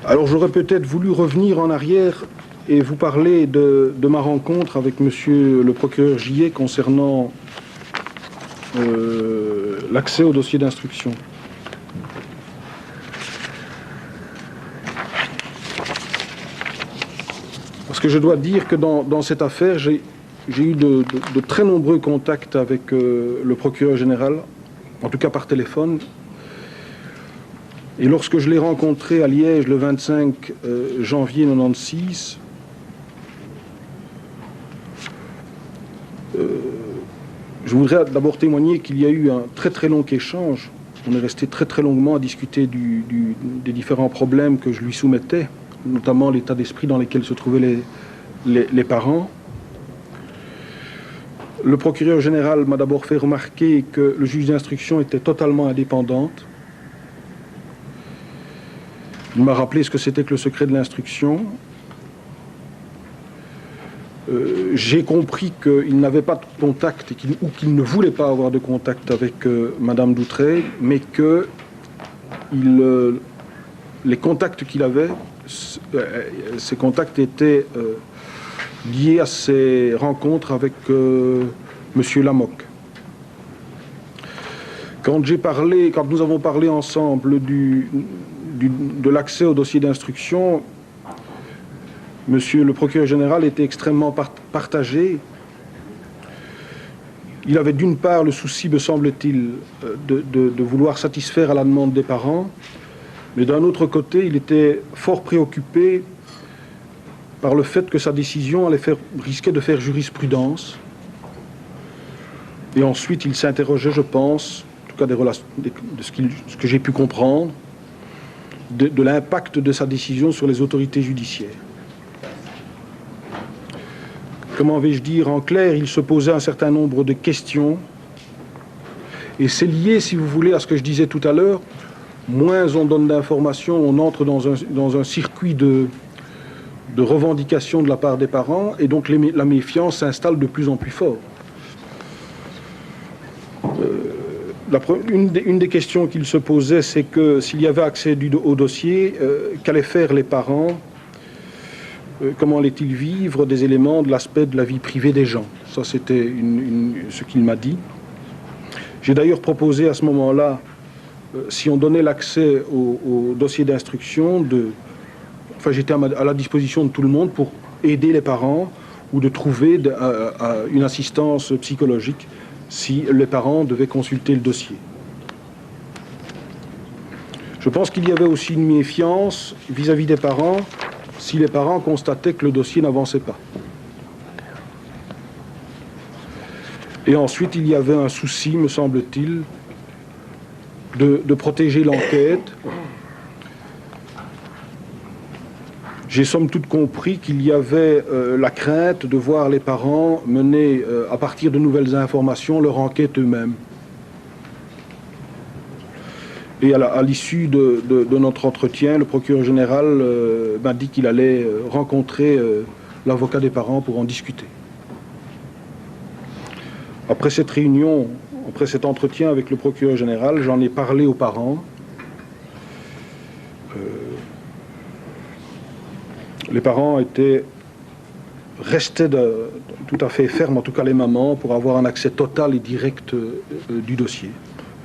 Alors j'aurais peut-être voulu revenir en arrière et vous parler de ma rencontre avec monsieur le procureur Gillet concernant l'accès au dossier d'instruction. Parce que je dois dire que dans cette affaire, j'ai eu de très nombreux contacts avec le procureur général, en tout cas par téléphone. Et lorsque je l'ai rencontré à Liège le 25 janvier 96, je voudrais d'abord témoigner qu'il y a eu un très très long échange. On est resté très très longuement à discuter des différents problèmes que je lui soumettais, notamment l'état d'esprit dans lequel se trouvaient les parents. Le procureur général m'a d'abord fait remarquer que le juge d'instruction était totalement indépendante. Il m'a rappelé ce que c'était que le secret de l'instruction. J'ai compris qu'il n'avait pas de contact ou qu'il ne voulait pas avoir de contact avec Madame Doutré, mais que les contacts qu'il avait, ces contacts étaient liés à ses rencontres avec Monsieur Lamoque. Quand nous avons parlé ensemble de l'accès au dossier d'instruction, Monsieur le procureur général était extrêmement partagé. Il avait d'une part le souci, me semble-t-il, de vouloir satisfaire à la demande des parents, mais d'un autre côté, il était fort préoccupé par le fait que sa décision risquait de faire jurisprudence. Et ensuite, il s'interrogeait, je pense, en tout cas de ce que j'ai pu comprendre, de l'impact de sa décision sur les autorités judiciaires. Comment vais-je dire, en clair, il se posait un certain nombre de questions, et c'est lié, si vous voulez, à ce que je disais tout à l'heure. Moins on donne d'informations, on entre dans un circuit de revendication de la part des parents, et donc la méfiance s'installe de plus en plus fort. Une des questions qu'il se posait, c'est que s'il y avait accès au dossier, qu'allaient faire les parents? Comment allaient-ils vivre des éléments de l'aspect de la vie privée des gens? Ça, c'était ce qu'il m'a dit. J'ai d'ailleurs proposé à ce moment-là, si on donnait l'accès au dossier d'instruction, j'étais à la disposition de tout le monde pour aider les parents ou de trouver une assistance psychologique si les parents devaient consulter le dossier. Je pense qu'il y avait aussi une méfiance vis-à-vis des parents si les parents constataient que le dossier n'avançait pas. Et ensuite, il y avait un souci, me semble-t-il, de protéger l'enquête. J'ai somme toute compris qu'il y avait la crainte de voir les parents mener, à partir de nouvelles informations, leur enquête eux-mêmes. Et à l'issue de notre entretien, le procureur général m'a dit qu'il allait rencontrer l'avocat des parents pour en discuter. Après cette réunion, après cet entretien avec le procureur général, j'en ai parlé aux parents. Les parents restaient tout à fait fermes, en tout cas les mamans, pour avoir un accès total et direct du dossier.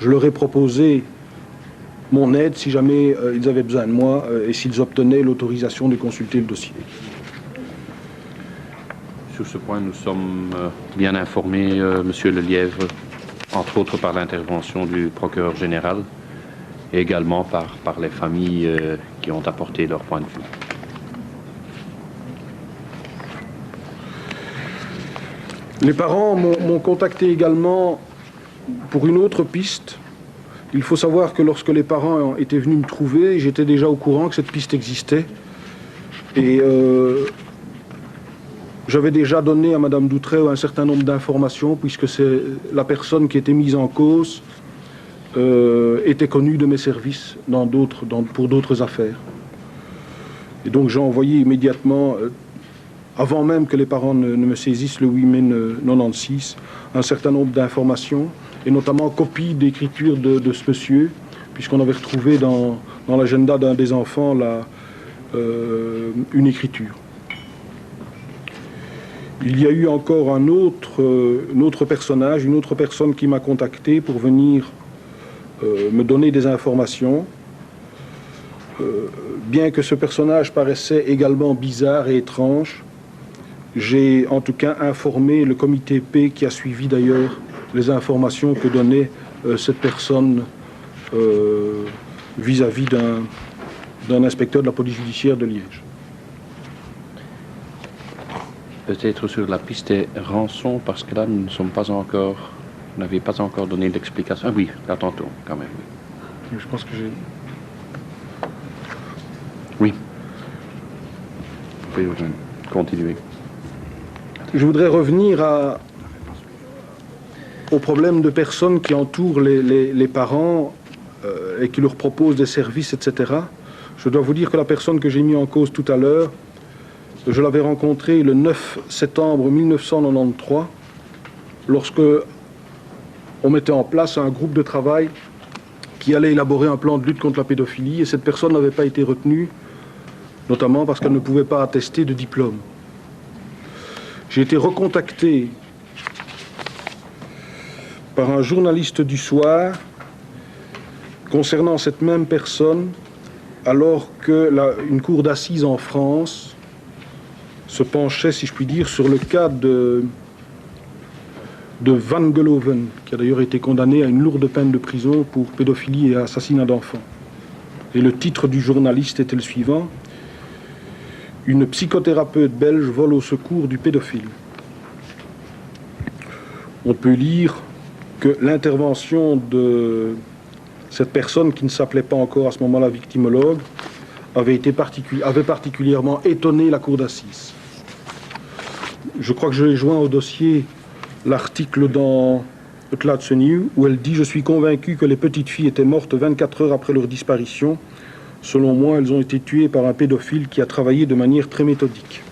Je leur ai proposé mon aide si jamais ils avaient besoin de moi et s'ils obtenaient l'autorisation de consulter le dossier. Sur ce point, nous sommes bien informés, Monsieur Lelièvre, entre autres par l'intervention du procureur général et également par les familles qui ont apporté leur point de vue. Les parents m'ont contacté également pour une autre piste. Il faut savoir que lorsque les parents étaient venus me trouver, j'étais déjà au courant que cette piste existait. Et j'avais déjà donné à Madame Doutret un certain nombre d'informations, puisque c'est la personne qui était mise en cause était connue de mes services pour d'autres affaires. Et donc j'ai envoyé immédiatement, avant même que les parents ne me saisissent le 8 mai 96, un certain nombre d'informations, et notamment copie d'écriture de ce monsieur, puisqu'on avait retrouvé dans l'agenda d'un des enfants une écriture. Il y a eu encore un autre personnage, une autre personne qui m'a contacté pour venir me donner des informations. Bien que ce personnage paraissait également bizarre et étrange, j'ai en tout cas informé le comité P qui a suivi d'ailleurs les informations que donnait cette personne vis-à-vis d'un inspecteur de la police judiciaire de Liège. Peut-être sur la piste des rançons, parce que là, nous n'avez pas encore donné d'explication. Ah oui, là tantôt, quand même. Je pense que j'ai... Oui. Vous pouvez continuer. Je voudrais revenir au problème de personnes qui entourent les parents et qui leur proposent des services, etc. Je dois vous dire que la personne que j'ai mis en cause tout à l'heure, je l'avais rencontrée le 9 septembre 1993, lorsque on mettait en place un groupe de travail qui allait élaborer un plan de lutte contre la pédophilie, et cette personne n'avait pas été retenue, notamment parce qu'elle ne pouvait pas attester de diplôme. J'ai été recontacté par un journaliste du soir concernant cette même personne, alors qu'une cour d'assises en France se penchait, si je puis dire, sur le cas de Van Geloven, qui a d'ailleurs été condamné à une lourde peine de prison pour pédophilie et assassinat d'enfants. Et le titre du journaliste était le suivant: Une psychothérapeute belge vole au secours du pédophile. On peut lire que l'intervention de cette personne, qui ne s'appelait pas encore à ce moment-là victimologue, avait particulièrement étonné la cour d'assises. Je crois que je l'ai joint au dossier l'article dans le Laatste Nieuws où elle dit « Je suis convaincu que les petites filles étaient mortes 24 heures après leur disparition. Selon moi, elles ont été tuées par un pédophile qui a travaillé de manière très méthodique. »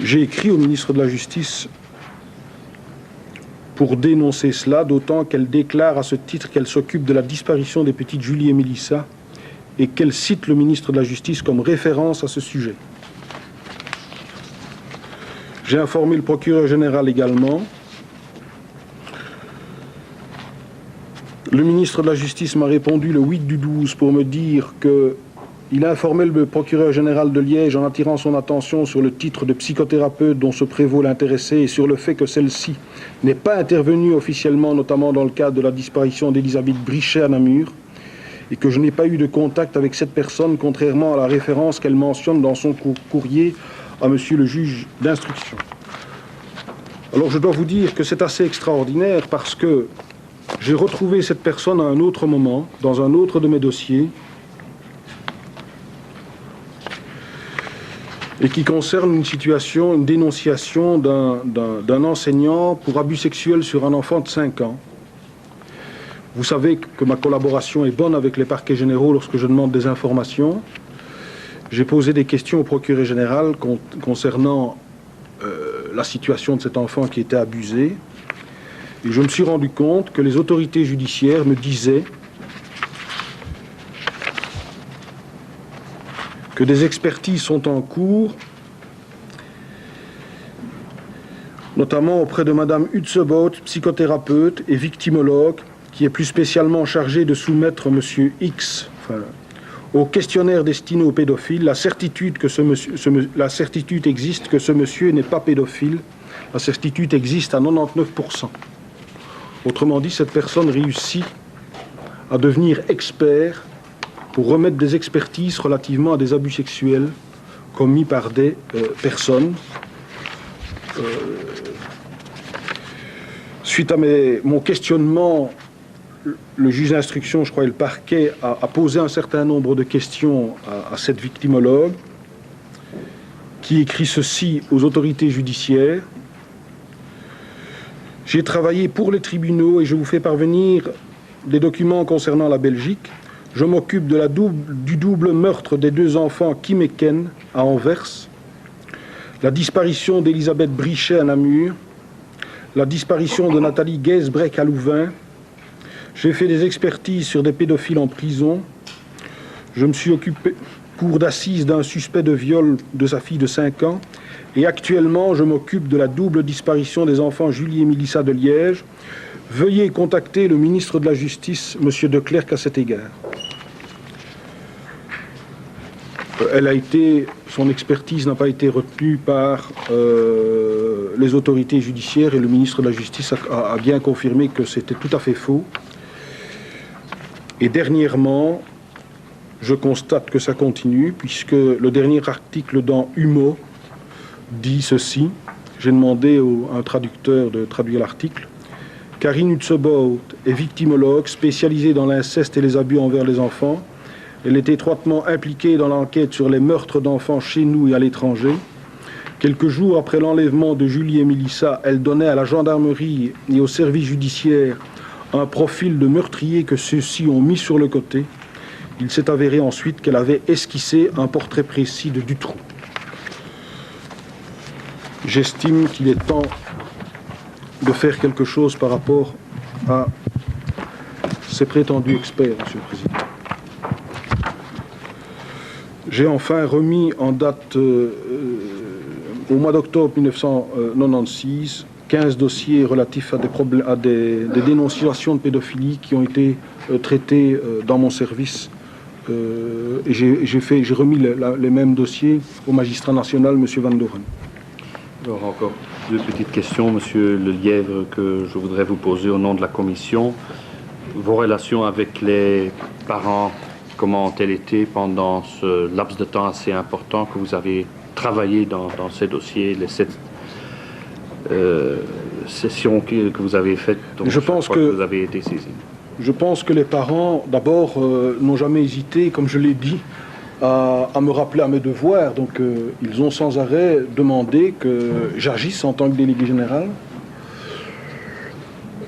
J'ai écrit au ministre de la Justice pour dénoncer cela, d'autant qu'elle déclare à ce titre qu'elle s'occupe de la disparition des petites Julie et Mélissa et qu'elle cite le ministre de la Justice comme référence à ce sujet. J'ai informé le procureur général également. Le ministre de la Justice m'a répondu le 8 du 12 pour me dire qu'il informait le procureur général de Liège en attirant son attention sur le titre de psychothérapeute dont ce prévôt l'intéressait et sur le fait que celle-ci n'est pas intervenue officiellement, notamment dans le cadre de la disparition d'Elisabeth Brichet à Namur, et que je n'ai pas eu de contact avec cette personne, contrairement à la référence qu'elle mentionne dans son courrier à monsieur le juge d'instruction. Alors je dois vous dire que c'est assez extraordinaire parce que j'ai retrouvé cette personne à un autre moment, dans un autre de mes dossiers, et qui concerne une situation, une dénonciation d'un enseignant pour abus sexuels sur un enfant de 5 ans. Vous savez que ma collaboration est bonne avec les parquets généraux lorsque je demande des informations. J'ai posé des questions au procureur général concernant la situation de cet enfant qui était abusé. Et je me suis rendu compte que les autorités judiciaires me disaient que des expertises sont en cours, notamment auprès de Madame Hutzeboot, psychothérapeute et victimologue, qui est plus spécialement chargée de soumettre Monsieur X au questionnaire destiné aux pédophiles, la certitude existe que ce monsieur n'est pas pédophile. La certitude existe à 99%. Autrement dit, cette personne réussit à devenir expert pour remettre des expertises relativement à des abus sexuels commis par des personnes. Suite à mon questionnement, le juge d'instruction, je crois, et le parquet a posé un certain nombre de questions à cette victimologue qui écrit ceci aux autorités judiciaires. J'ai travaillé pour les tribunaux et je vous fais parvenir des documents concernant la Belgique. Je m'occupe du double meurtre des 2 enfants Kim et Ken à Anvers, la disparition d'Elisabeth Brichet à Namur, la disparition de Nathalie Geesbrecht à Louvain. J'ai fait des expertises sur des pédophiles en prison. Je me suis occupé, cour d'assises, d'un suspect de viol de sa fille de 5 ans. Et actuellement, je m'occupe de la double disparition des enfants Julie et Mélissa de Liège. Veuillez contacter le ministre de la Justice, M. De Clercq, à cet égard. Son expertise n'a pas été retenue par les autorités judiciaires et le ministre de la Justice a bien confirmé que c'était tout à fait faux. Et dernièrement, je constate que ça continue, puisque le dernier article dans Humo dit ceci. J'ai demandé à un traducteur de traduire l'article. Karine Hutzeboot est victimologue spécialisée dans l'inceste et les abus envers les enfants. Elle est étroitement impliquée dans l'enquête sur les meurtres d'enfants chez nous et à l'étranger. Quelques jours après l'enlèvement de Julie et Mélissa, elle donnait à la gendarmerie et au service judiciaire un profil de meurtrier que ceux-ci ont mis sur le côté. Il s'est avéré ensuite qu'elle avait esquissé un portrait précis de Dutroux. J'estime qu'il est temps de faire quelque chose par rapport à ces prétendus experts, Monsieur le Président. J'ai enfin remis en date au mois d'octobre 1996 15 dossiers relatifs à des dénonciations de pédophilie qui ont été traités dans mon service. Et j'ai remis les mêmes dossiers au magistrat national, M. Van Doren. Alors encore deux petites questions, Monsieur Lelièvre, que je voudrais vous poser au nom de la commission. Vos relations avec les parents, comment ont-elles été pendant ce laps de temps assez important que vous avez travaillé dans ces dossiers, les 7 sessions que vous avez faites, donc je pense que vous avez été saisi? Je pense que les parents, d'abord, n'ont jamais hésité, comme je l'ai dit, à me rappeler à mes devoirs. Donc, ils ont sans arrêt demandé que j'agisse en tant que délégué général.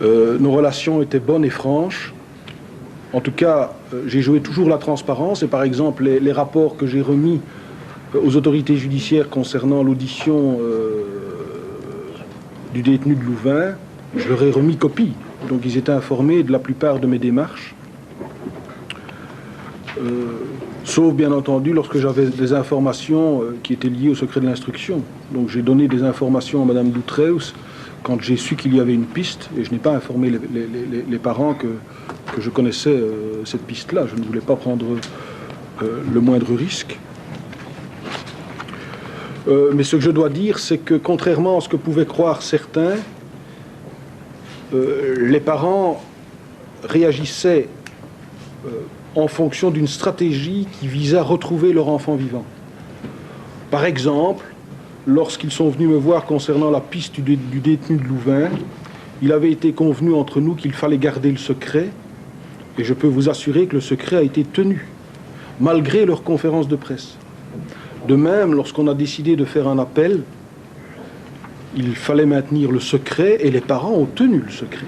Nos relations étaient bonnes et franches. En tout cas, j'ai joué toujours la transparence. Et par exemple, les rapports que j'ai remis aux autorités judiciaires concernant l'audition du détenu de Louvain, je leur ai remis copie. Donc ils étaient informés de la plupart de mes démarches. Sauf bien entendu lorsque j'avais des informations qui étaient liées au secret de l'instruction. Donc j'ai donné des informations à Mme Doutreus quand j'ai su qu'il y avait une piste, et je n'ai pas informé les parents que je connaissais cette piste-là. Je ne voulais pas prendre le moindre risque. Mais ce que je dois dire, c'est que contrairement à ce que pouvaient croire certains, les parents réagissaient en fonction d'une stratégie qui visait à retrouver leur enfant vivant. Par exemple, lorsqu'ils sont venus me voir concernant la piste du détenu de Louvain, il avait été convenu entre nous qu'il fallait garder le secret, et je peux vous assurer que le secret a été tenu, malgré leur conférence de presse. De même, lorsqu'on a décidé de faire un appel, il fallait maintenir le secret, et les parents ont tenu le secret.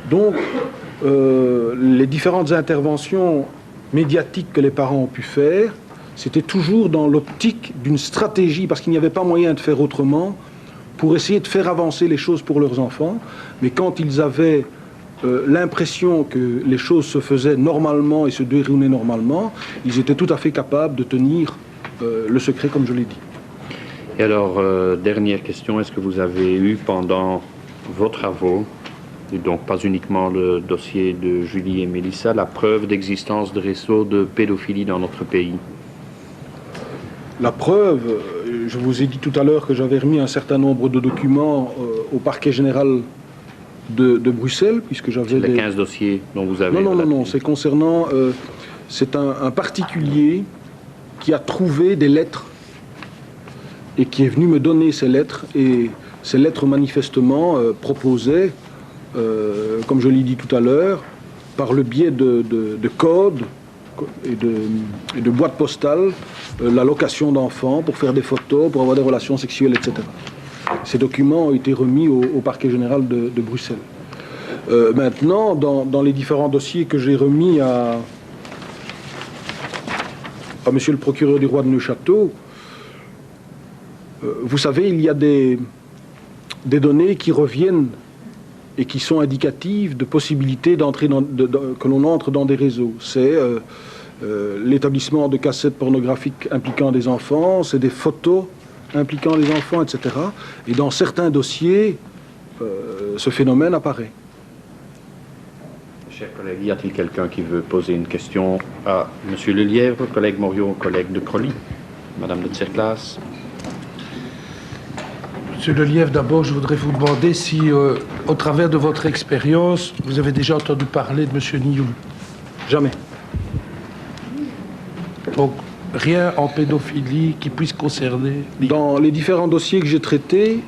Donc, les différentes interventions médiatiques que les parents ont pu faire, c'était toujours dans l'optique d'une stratégie, parce qu'il n'y avait pas moyen de faire autrement, pour essayer de faire avancer les choses pour leurs enfants. Mais quand ils avaient l'impression que les choses se faisaient normalement et se déroulaient normalement, ils étaient tout à fait capables de tenir le secret, comme je l'ai dit. Et alors, dernière question, est-ce que vous avez eu pendant vos travaux, et donc pas uniquement le dossier de Julie et Mélissa, la preuve d'existence de réseaux de pédophilie dans notre pays? La preuve, je vous ai dit tout à l'heure que j'avais remis un certain nombre de documents au parquet général de Bruxelles, puisque j'avais les 15 dossiers dont vous avez... Non, c'est concernant... c'est un particulier qui a trouvé des lettres et qui est venu me donner ces lettres, et ces lettres manifestement proposaient, comme je l'ai dit tout à l'heure, par le biais de codes et de boîtes postales, la location d'enfants pour faire des photos, pour avoir des relations sexuelles, etc. Ces documents ont été remis au parquet général de Bruxelles. Maintenant, dans les différents dossiers que j'ai remis à monsieur le procureur du roi de Neuchâtel, vous savez, il y a des données qui reviennent et qui sont indicatives de possibilités d'entrer que l'on entre dans des réseaux. C'est l'établissement de cassettes pornographiques impliquant des enfants, c'est des photos impliquant les enfants, etc. Et dans certains dossiers, ce phénomène apparaît. Chers collègues, y a-t-il quelqu'un qui veut poser une question à M. Lelièvre, collègue Moriot, collègue de Crolly? Madame de Tserclas. Monsieur Lelièvre, d'abord, je voudrais vous demander si, au travers de votre expérience, vous avez déjà entendu parler de M. Nioul. Jamais. Donc, rien en pédophilie qui puisse concerner... Dans les différents dossiers que j'ai traités,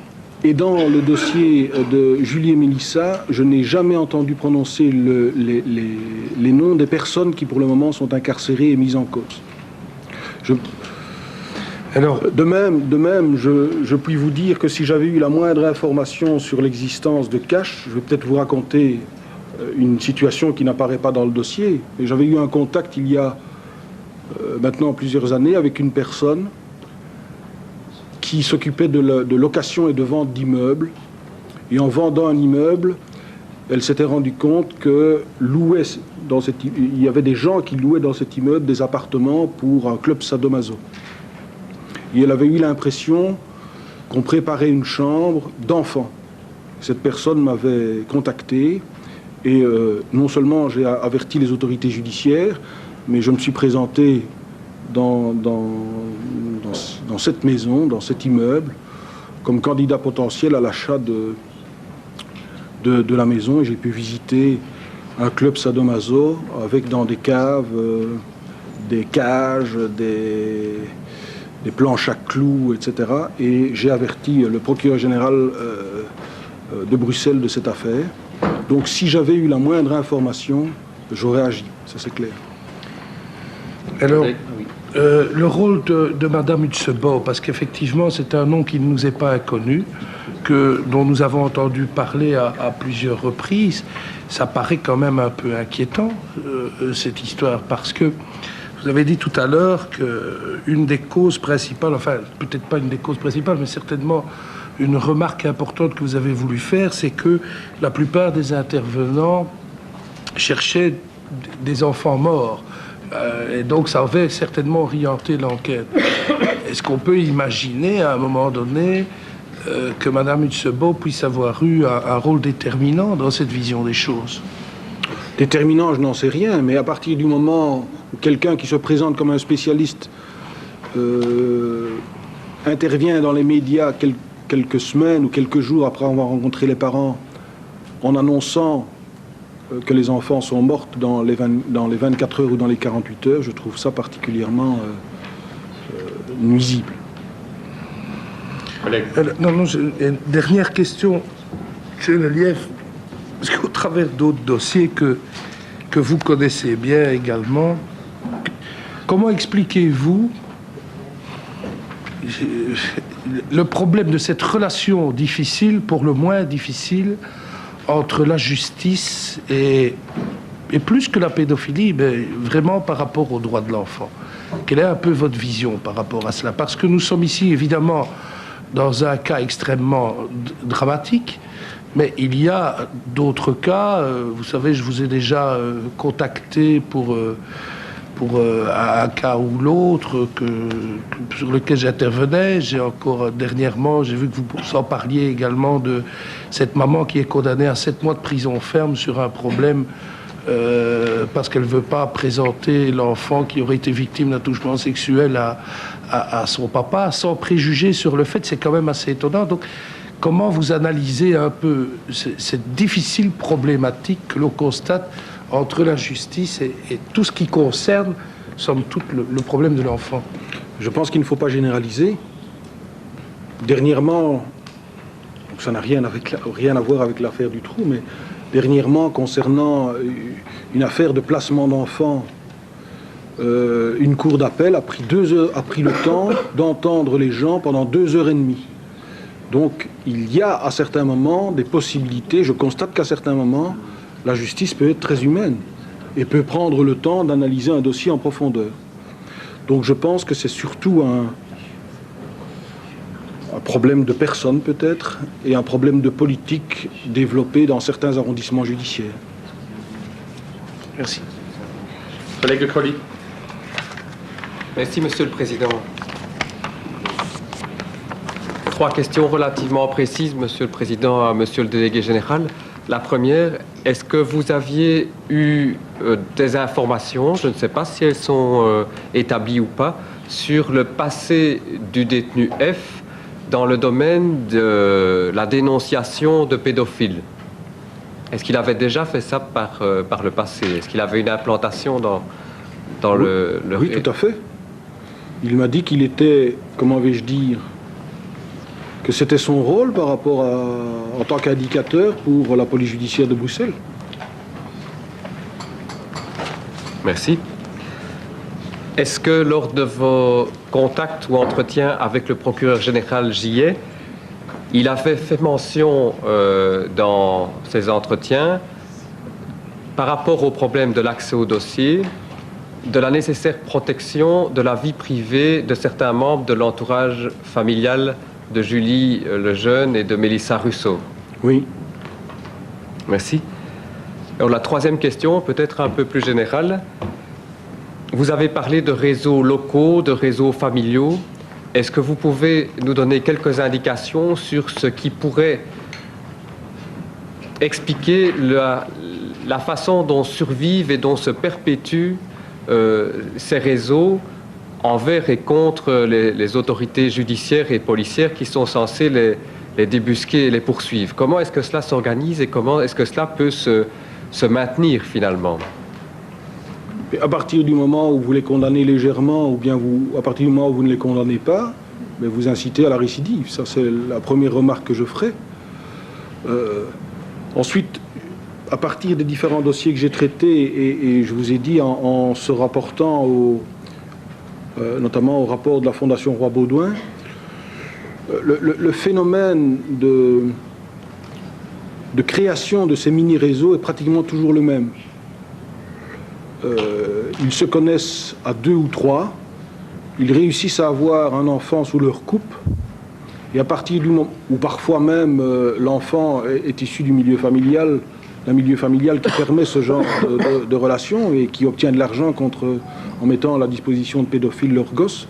et dans le dossier de Julie et Mélissa, je n'ai jamais entendu prononcer les noms des personnes qui, pour le moment, sont incarcérées et mises en cause. Alors, de même, je puis vous dire que si j'avais eu la moindre information sur l'existence de Cash, je vais peut-être vous raconter une situation qui n'apparaît pas dans le dossier. Mais j'avais eu un contact il y a maintenant plusieurs années avec une personne qui s'occupait de location et de vente d'immeubles. Et en vendant un immeuble, elle s'était rendue compte que il y avait des gens qui louaient dans cet immeuble des appartements pour un club sadomaso. Et elle avait eu l'impression qu'on préparait une chambre d'enfants. Cette personne m'avait contacté et non seulement j'ai averti les autorités judiciaires, mais je me suis présenté dans cette maison, dans cet immeuble, comme candidat potentiel à l'achat de la maison, et j'ai pu visiter un club sadomaso avec dans des caves, des cages, des planches à clous, etc. Et j'ai averti le procureur général de Bruxelles de cette affaire. Donc si j'avais eu la moindre information, j'aurais agi, ça c'est clair. Alors, le rôle de Madame Utsebo, parce qu'effectivement c'est un nom qui ne nous est pas inconnu, dont nous avons entendu parler à plusieurs reprises, ça paraît quand même un peu inquiétant, cette histoire, parce que vous avez dit tout à l'heure qu'une des causes principales, enfin peut-être pas une des causes principales, mais certainement une remarque importante que vous avez voulu faire, c'est que la plupart des intervenants cherchaient des enfants morts. Et donc ça avait certainement orienté l'enquête. Est-ce qu'on peut imaginer à un moment donné que Madame Utsebo puisse avoir eu un rôle déterminant dans cette vision des choses? Déterminant, je n'en sais rien, mais à partir du moment où quelqu'un qui se présente comme un spécialiste intervient dans les médias quelques semaines ou quelques jours après avoir rencontré les parents en annonçant que les enfants sont morts dans les 24 heures ou dans les 48 heures, je trouve ça particulièrement nuisible. Dernière question, M. Lelièvre, parce qu'au travers d'autres dossiers que vous connaissez bien également, comment expliquez-vous le problème de cette relation difficile, pour le moins difficile, entre la justice et plus que la pédophilie, mais vraiment par rapport aux droits de l'enfant? Quelle est un peu votre vision par rapport à cela? Parce que nous sommes ici, évidemment, dans un cas extrêmement dramatique, mais il y a d'autres cas. Vous savez, je vous ai déjà contacté pour un cas ou l'autre sur lequel j'intervenais. J'ai encore dernièrement, j'ai vu que vous en parliez également de cette maman qui est condamnée à 7 mois de prison ferme sur un problème parce qu'elle ne veut pas présenter l'enfant qui aurait été victime d'un attouchement sexuel à son papa, sans préjuger sur le fait. C'est quand même assez étonnant. Donc, comment vous analysez un peu cette difficile problématique que l'on constate entre la justice et tout ce qui concerne, somme toute, le problème de l'enfant? Je pense qu'il ne faut pas généraliser. Dernièrement, donc ça n'a rien à voir avec l'affaire du trou, mais dernièrement, concernant une affaire de placement d'enfants, une cour d'appel a pris le temps d'entendre les gens pendant 2h30. Donc, il y a à certains moments des possibilités. Je constate qu'à certains moments, la justice peut être très humaine et peut prendre le temps d'analyser un dossier en profondeur. Donc je pense que c'est surtout un problème de personnes peut-être et un problème de politique développé dans certains arrondissements judiciaires. Merci. Collègue Crowley. Merci, Monsieur le Président. 3 questions relativement précises, Monsieur le Président, à Monsieur le Délégué Général. La première, est-ce que vous aviez eu des informations, je ne sais pas si elles sont établies ou pas, sur le passé du détenu F dans le domaine de la dénonciation de pédophiles? Est-ce qu'il avait déjà fait ça par le passé? Est-ce qu'il avait une implantation dans oui, le... Oui, tout à fait. Il m'a dit qu'il était, comment vais-je dire, que c'était son rôle par rapport en tant qu'indicateur pour la police judiciaire de Bruxelles. Merci. Est-ce que lors de vos contacts ou entretiens avec le procureur général Gillet, il avait fait mention dans ces entretiens, par rapport au problème de l'accès au dossier, de la nécessaire protection de la vie privée de certains membres de l'entourage familial de Julie Lejeune et de Mélissa Russo? Oui. Merci. Alors la troisième question, peut-être un peu plus générale. Vous avez parlé de réseaux locaux, de réseaux familiaux. Est-ce que vous pouvez nous donner quelques indications sur ce qui pourrait expliquer la façon dont survivent et dont se perpétuent ces réseaux envers et contre les autorités judiciaires et policières qui sont censées les débusquer et les poursuivre? Comment est-ce que cela s'organise et comment est-ce que cela peut se maintenir finalement? À partir du moment où vous les condamnez légèrement, ou bien à partir du moment où vous ne les condamnez pas, mais vous incitez à la récidive. Ça, c'est la première remarque que je ferai. Ensuite, à partir des différents dossiers que j'ai traités, et je vous ai dit en se rapportant notamment au rapport de la Fondation Roi-Baudouin, le phénomène de création de ces mini-réseaux est pratiquement toujours le même. Ils se connaissent à 2 ou 3, ils réussissent à avoir un enfant sous leur coupe, et à partir du moment où parfois même l'enfant est issu du milieu familial, d'un milieu familial qui permet ce genre de relation et qui obtient de l'argent en mettant à la disposition de pédophiles leurs gosses,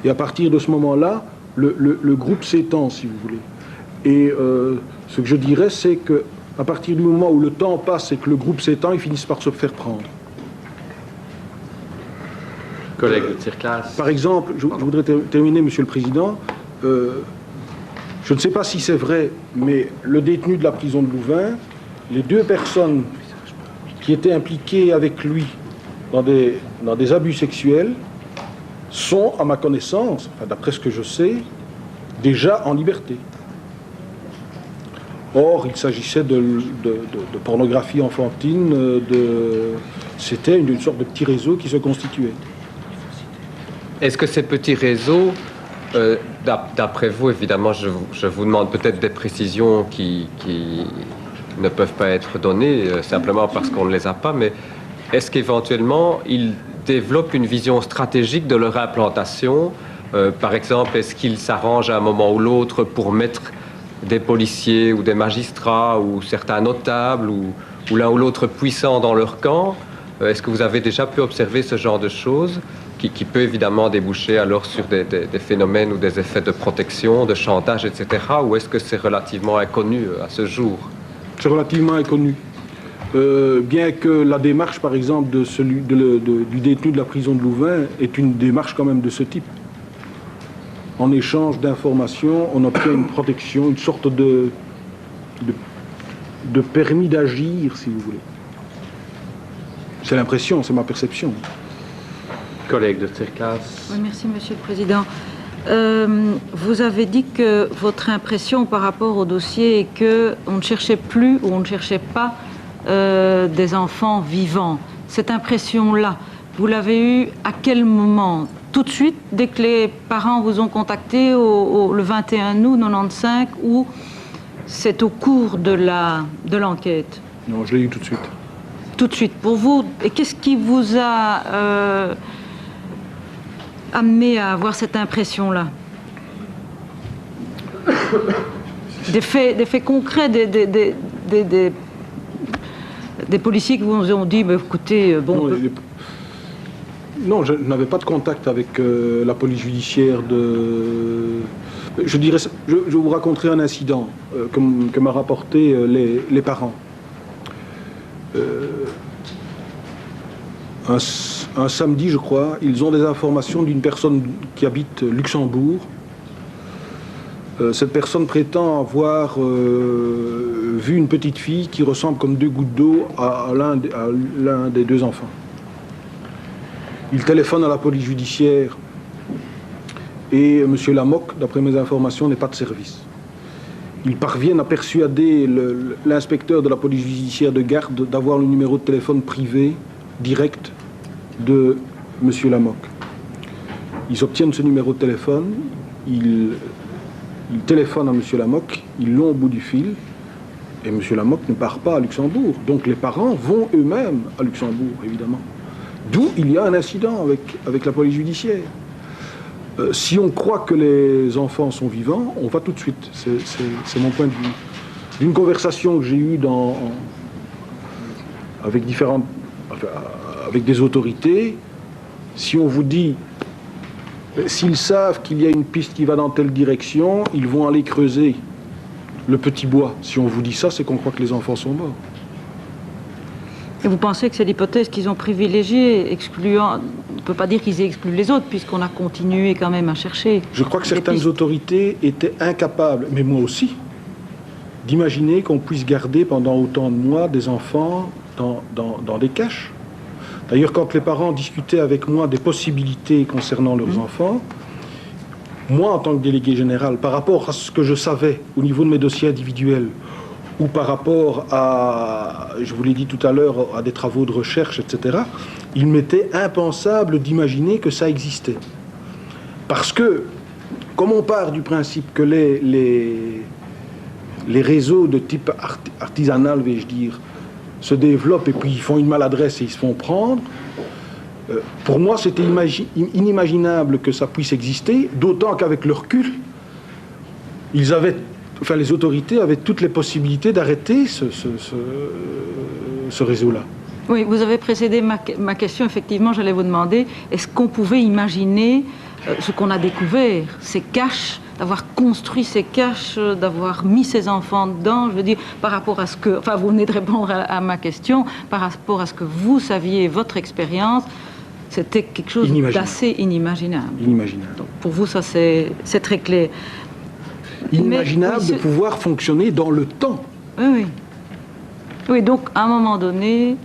et à partir de ce moment-là, le groupe s'étend, si vous voulez. Et ce que je dirais, c'est qu'à partir du moment où le temps passe et que le groupe s'étend, ils finissent par se faire prendre. Collègue de Tircas. Par exemple, je voudrais terminer, Monsieur le Président. Je ne sais pas si c'est vrai, mais le détenu de la prison de Louvain, les 2 personnes qui étaient impliquées avec lui dans des abus sexuels sont, à ma connaissance, enfin, d'après ce que je sais, déjà en liberté. Or, il s'agissait de pornographie enfantine, c'était une sorte de petit réseau qui se constituait. Est-ce que ces petits réseaux, d'après vous, évidemment, je vous demande peut-être des précisions qui ne peuvent pas être données simplement parce qu'on ne les a pas, mais est-ce qu'éventuellement, ils développent une vision stratégique de leur implantation? Par exemple, est-ce qu'ils s'arrangent à un moment ou l'autre pour mettre des policiers ou des magistrats ou certains notables ou l'un ou l'autre puissant dans leur camp? Est-ce que vous avez déjà pu observer ce genre de choses qui peut évidemment déboucher alors sur des phénomènes ou des effets de protection, de chantage, etc. Ou est-ce que c'est relativement inconnu à ce jour? C'est relativement inconnu. Bien que la démarche, par exemple, du détenu de la prison de Louvain est une démarche quand même de ce type. En échange d'informations, on obtient une protection, une sorte de permis d'agir, si vous voulez. C'est l'impression, c'est ma perception. Collègue de Tircas. Oui, merci, Monsieur le Président. Vous avez dit que votre impression par rapport au dossier est qu'on ne cherchait plus ou on ne cherchait pas des enfants vivants. Cette impression-là, vous l'avez eue à quel moment? Tout de suite, dès que les parents vous ont contacté le 21 août 95, ou c'est au cours de l'enquête? Non, je l'ai eu tout de suite. Tout de suite, pour vous. Et qu'est-ce qui vous a amené à avoir cette impression-là? Des faits concrets, des policiers qui vous ont dit, bah, écoutez, bon... Non, je n'avais pas de contact avec la police judiciaire Je dirais, je vous raconterai un incident que m'a rapporté les parents. Un samedi, je crois, ils ont des informations d'une personne qui habite Luxembourg. Cette personne prétend avoir vu une petite fille qui ressemble comme 2 gouttes d'eau à l'un des 2 enfants. Il téléphone à la police judiciaire et M. Lamoc, d'après mes informations, n'est pas de service. Ils parviennent à persuader l'inspecteur de la police judiciaire de Garde d'avoir le numéro de téléphone privé direct de M. Lamoc. Ils obtiennent ce numéro de téléphone, ils téléphonent à M. Lamoc, ils l'ont au bout du fil, et M. Lamoc ne part pas à Luxembourg. Donc les parents vont eux-mêmes à Luxembourg, évidemment. D'où il y a un incident avec la police judiciaire. Si on croit que les enfants sont vivants, on va tout de suite. C'est mon point de vue. D'une conversation que j'ai eue avec des autorités, si on vous dit S'ils savent qu'il y a une piste qui va dans telle direction, ils vont aller creuser le petit bois. Si on vous dit ça, c'est qu'on croit que les enfants sont morts. Et vous pensez que c'est l'hypothèse qu'ils ont privilégiée, excluant... On ne peut pas dire qu'ils aient exclu les autres, puisqu'on a continué quand même à chercher. Je crois que des certaines pistes. autorités étaient incapables, mais moi aussi, d'imaginer qu'on puisse garder pendant autant de mois des enfants dans des caches. D'ailleurs, quand les parents discutaient avec moi des possibilités concernant leurs enfants, moi, en tant que délégué général, par rapport à ce que je savais au niveau de mes dossiers individuels, ou par rapport à, je vous l'ai dit tout à l'heure, à des travaux de recherche, etc., il m'était impensable d'imaginer que ça existait. Parce que, comme on part du principe que les réseaux de type artisanal, vais-je dire, se développent et puis ils font une maladresse et ils se font prendre, pour moi c'était inimaginable que ça puisse exister, d'autant qu'avec le recul, les autorités avaient toutes les possibilités d'arrêter ce réseau-là. Oui, vous avez précédé ma question, effectivement, j'allais vous demander, est-ce qu'on pouvait imaginer ce qu'on a découvert, ces caches, d'avoir construit ces caches, d'avoir mis ses enfants dedans, je veux dire, par rapport à ce que... Enfin, vous venez de répondre à ma question, par rapport à ce que vous saviez, votre expérience, c'était quelque chose d'assez inimaginable. Inimaginable. Donc, pour vous, ça, c'est très clair. Inimaginable de pouvoir fonctionner dans le temps. Oui, oui. Oui, donc à un moment donné,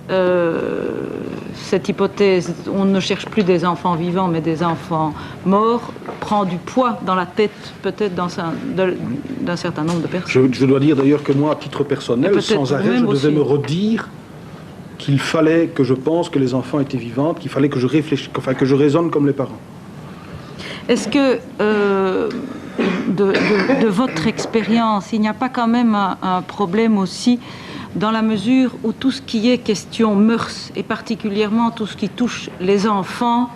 cette hypothèse, on ne cherche plus des enfants vivants, mais des enfants morts, prend du poids dans la tête, peut-être d'un certain nombre de personnes. Je dois dire d'ailleurs que moi, à titre personnel, sans arrêt, je devais me redire qu'il fallait que je pense que les enfants étaient vivants, qu'il fallait que je réfléchisse, enfin que je raisonne comme les parents. Est-ce que, de votre expérience, il n'y a pas quand même un problème aussi dans la mesure où tout ce qui est question mœurs, et particulièrement tout ce qui touche les enfants,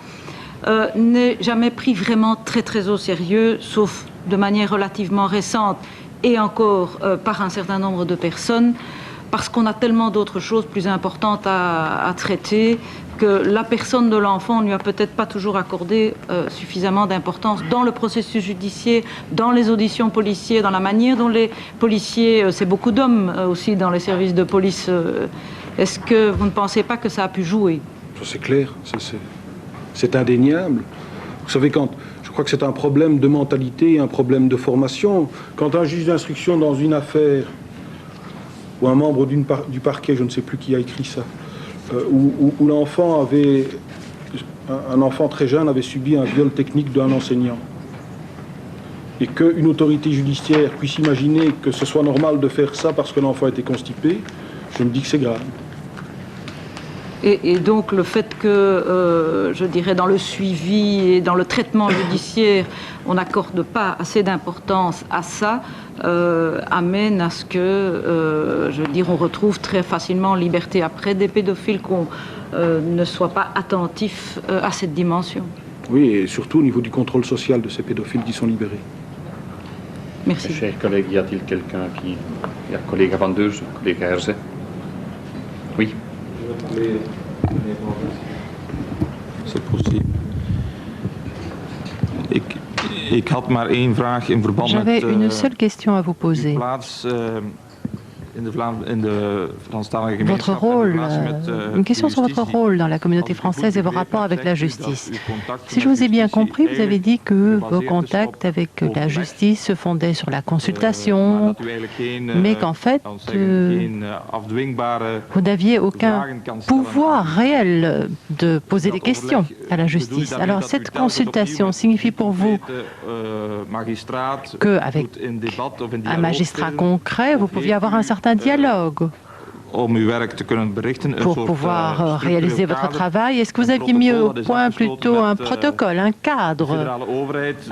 n'est jamais pris vraiment très très au sérieux, sauf de manière relativement récente, et encore par un certain nombre de personnes, parce qu'on a tellement d'autres choses plus importantes à traiter, que la personne de l'enfant ne lui a peut-être pas toujours accordé suffisamment d'importance dans le processus judiciaire, dans les auditions policières, dans la manière dont les policiers, c'est beaucoup d'hommes aussi dans les services de police, est-ce que vous ne pensez pas que ça a pu jouer? C'est clair, c'est indéniable. Vous savez, je crois que c'est un problème de mentalité, un problème de formation. Quand un juge d'instruction dans une affaire, ou un membre du parquet, je ne sais plus qui a écrit ça, où l'enfant un enfant très jeune avait subi un viol technique d'un enseignant, et qu'une autorité judiciaire puisse imaginer que ce soit normal de faire ça parce que l'enfant était constipé, je me dis que c'est grave. Et donc le fait que, je dirais, dans le suivi et dans le traitement judiciaire, on n'accorde pas assez d'importance à ça, amène à ce que, je veux dire, on retrouve très facilement en liberté après des pédophiles, qu'on ne soit pas attentif à cette dimension. Oui, et surtout au niveau du contrôle social de ces pédophiles qui sont libérés. Merci. Chers collègues, y a-t-il quelqu'un qui... Il y a collègue Van Deurzen, collègue Herzé. Oui. C'est possible. Ik had maar één vraag in verband met J'avais une seule question à vous uw poser. plaats in de Franstalige Votre gemeenschap en rôle, de relatie met une question de sur votre justitie. rôle dans la communauté française et vos rapports avec la justice. Si je vous ai bien compris, vous avez dit que vos contacts avec la justice se fondaient sur la consultation, mais qu'en fait, vous n'aviez aucun pouvoir réel de poser des questions à la justice. Alors cette consultation signifie pour vous qu'avec un magistrat concret, vous pouviez avoir un certain dialogue pour pouvoir réaliser votre travail. Est-ce que vous aviez mis au point plutôt un protocole, un cadre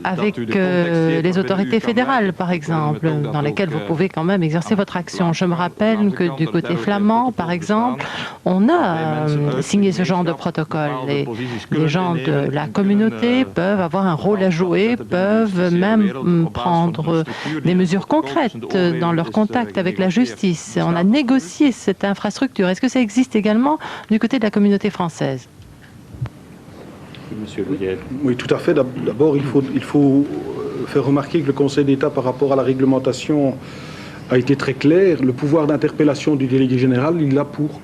avec les autorités fédérales, par exemple, dans lesquelles vous pouvez quand même exercer votre action? Je me rappelle que du côté flamand, par exemple, on a signé ce genre de protocole. Les gens de la communauté peuvent avoir un rôle à jouer, peuvent même prendre des mesures concrètes dans leur contact avec la justice. On a négocié cette infrastructure. Est-ce que ça existe également du côté de la communauté française? Monsieur Lièvre. Oui, tout à fait. D'abord, il faut faire remarquer que le Conseil d'État, par rapport à la réglementation, a été très clair. Le pouvoir d'interpellation du délégué général, il l'a pour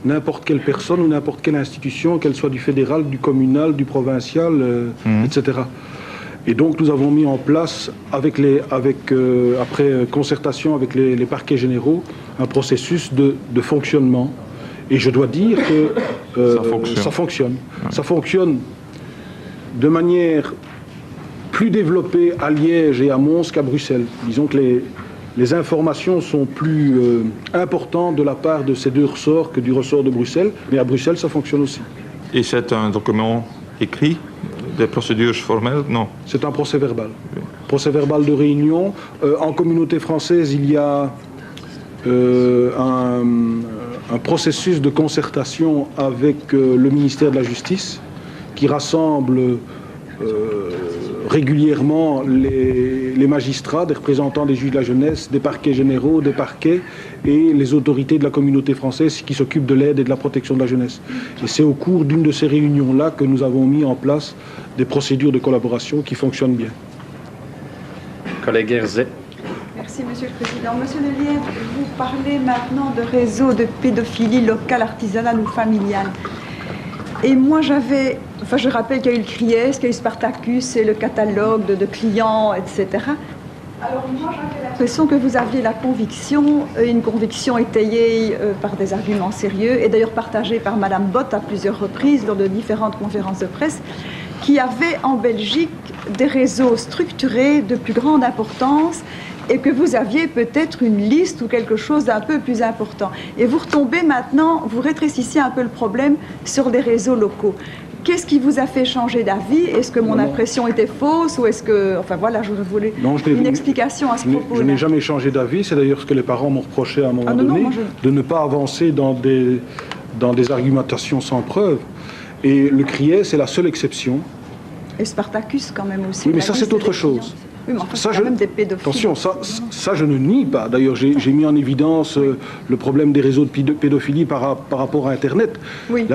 n'importe quelle personne ou n'importe quelle institution, qu'elle soit du fédéral, du communal, du provincial, etc. Et donc, nous avons mis en place, après concertation avec les parquets généraux, un processus de fonctionnement. Et je dois dire que ça fonctionne. Ça fonctionne de manière plus développée à Liège et à Mons qu'à Bruxelles. Disons que les informations sont plus importantes de la part de ces deux ressorts que du ressort de Bruxelles, mais à Bruxelles, ça fonctionne aussi. Et c'est un document écrit, des procédures formelles? Non. C'est un procès verbal. Procès verbal de réunion. En communauté française, il y a un processus de concertation avec le ministère de la Justice qui rassemble régulièrement les magistrats, des représentants des juges de la jeunesse, des parquets généraux, des parquets et les autorités de la communauté française qui s'occupent de l'aide et de la protection de la jeunesse. Et c'est au cours d'une de ces réunions-là que nous avons mis en place des procédures de collaboration qui fonctionnent bien. Collègue Herzet. Merci, Monsieur le Président. Monsieur Lelièvre, vous parlez maintenant de réseaux de pédophilie locale, artisanale ou familiale. Et moi, je rappelle qu'il y a eu le CRIES, qu'il y a eu Spartacus et le catalogue de clients, etc. Alors moi, j'avais l'impression que vous aviez la conviction, une conviction étayée par des arguments sérieux, et d'ailleurs partagée par Madame Bott à plusieurs reprises lors de différentes conférences de presse, qu'il y avait en Belgique des réseaux structurés de plus grande importance et que vous aviez peut-être une liste ou quelque chose d'un peu plus important. Et vous retombez maintenant, vous rétrécissez un peu le problème sur les réseaux locaux. Qu'est-ce qui vous a fait changer d'avis? Est-ce que mon impression était fausse ou est-ce que... Enfin voilà, je voulais une explication à ce propos. Je n'ai jamais changé d'avis, c'est d'ailleurs ce que les parents m'ont reproché à un moment donné, de ne pas avancer dans des argumentations sans preuve. Et le CRIES, c'est la seule exception. Et Spartacus quand même aussi. Oui, mais ça c'est autre chose. Oui, mais enfin, ça, quand même des pédophiles. Attention, ça je ne nie pas. D'ailleurs, j'ai mis en évidence le problème des réseaux de pédophilie par rapport à Internet. Oui.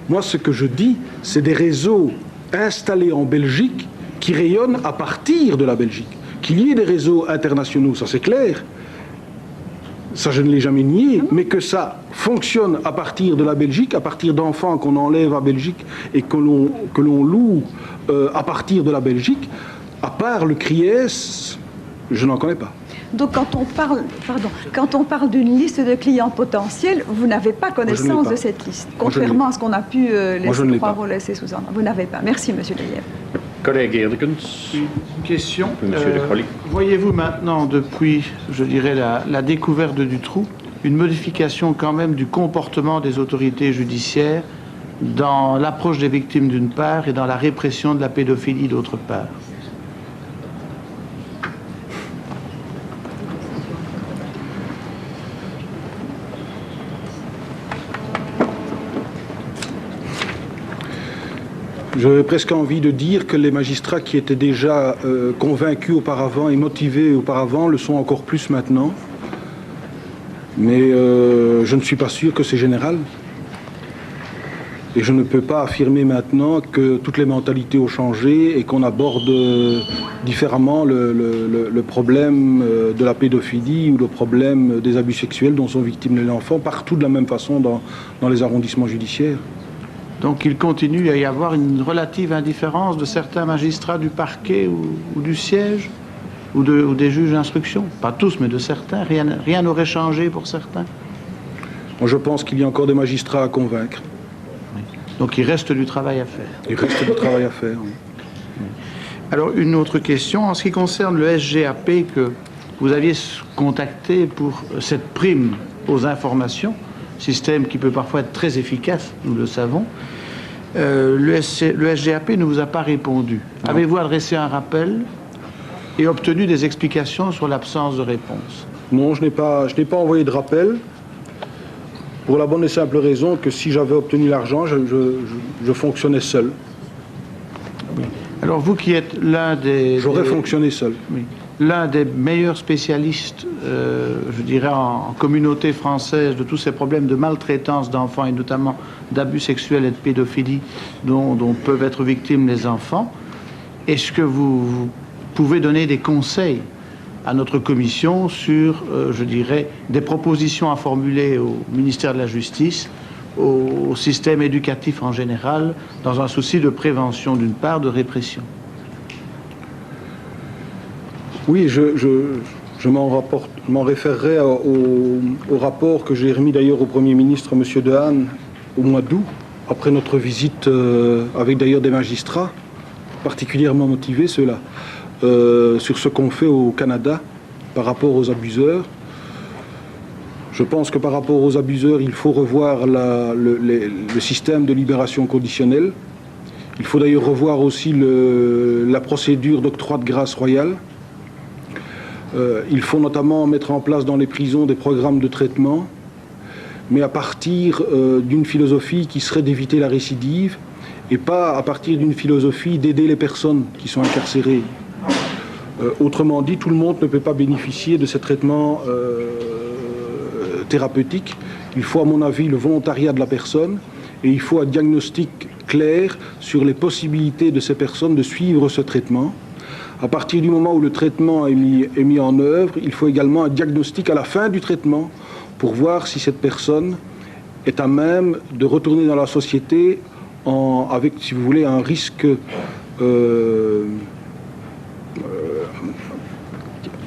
Moi, ce que je dis, c'est des réseaux installés en Belgique qui rayonnent à partir de la Belgique. Qu'il y ait des réseaux internationaux, ça c'est clair. Ça, je ne l'ai jamais nié, mais que ça fonctionne à partir de la Belgique, à partir d'enfants qu'on enlève à Belgique et que l'on loue à partir de la Belgique, à part le CRIES, je n'en connais pas. Donc quand on parle d'une liste de clients potentiels, vous n'avez pas connaissance de cette liste, contrairement à ce qu'on a pu laisser croire ou laisser sous-entendre. Vous n'avez pas. Merci, Monsieur Lelièvre. Collègue Erdekens. Une question. Monsieur de Crolly. Voyez-vous maintenant, depuis, je dirais, la découverte du trou, une modification quand même du comportement des autorités judiciaires dans l'approche des victimes d'une part et dans la répression de la pédophilie d'autre part? J'aurais presque envie de dire que les magistrats qui étaient déjà convaincus auparavant et motivés auparavant le sont encore plus maintenant. Mais je ne suis pas sûr que c'est général. Et je ne peux pas affirmer maintenant que toutes les mentalités ont changé et qu'on aborde différemment le problème de la pédophilie ou le problème des abus sexuels dont sont victimes les enfants partout de la même façon dans les arrondissements judiciaires. Donc il continue à y avoir une relative indifférence de certains magistrats du parquet ou du siège ou des juges d'instruction. Pas tous, mais de certains. Rien n'aurait changé pour certains. Moi, je pense qu'il y a encore des magistrats à convaincre. Oui. Donc il reste du travail à faire. Il reste du travail à faire, oui. Alors une autre question, en ce qui concerne le SGAP que vous aviez contacté pour cette prime aux informations, système qui peut parfois être très efficace, nous le savons. Le SGAP ne vous a pas répondu. Avez-vous adressé un rappel et obtenu des explications sur l'absence de réponse? Non, je n'ai pas envoyé de rappel, pour la bonne et simple raison que si j'avais obtenu l'argent, je fonctionnais seul. Oui. Alors vous qui êtes l'un des... J'aurais fonctionné seul. Oui. l'un des meilleurs spécialistes, je dirais, en communauté française de tous ces problèmes de maltraitance d'enfants et notamment d'abus sexuels et de pédophilie dont peuvent être victimes les enfants. Est-ce que vous pouvez donner des conseils à notre commission sur, je dirais, des propositions à formuler au ministère de la Justice, au système éducatif en général, dans un souci de prévention d'une part, de répression? Oui, je m'en référerai au rapport que j'ai remis d'ailleurs au Premier ministre, M. Dehaene, au mois d'août, après notre visite avec d'ailleurs des magistrats, particulièrement motivés ceux-là, sur ce qu'on fait au Canada par rapport aux abuseurs. Je pense que par rapport aux abuseurs, il faut revoir le système de libération conditionnelle. Il faut d'ailleurs revoir aussi la procédure d'octroi de grâce royale. Il faut notamment mettre en place dans les prisons des programmes de traitement, mais à partir d'une philosophie qui serait d'éviter la récidive et pas à partir d'une philosophie d'aider les personnes qui sont incarcérées. Autrement dit, tout le monde ne peut pas bénéficier de ces traitements thérapeutiques. Il faut, à mon avis, le volontariat de la personne et il faut un diagnostic clair sur les possibilités de ces personnes de suivre ce traitement. À partir du moment où le traitement est mis en œuvre, il faut également un diagnostic à la fin du traitement pour voir si cette personne est à même de retourner dans la société avec, si vous voulez, un risque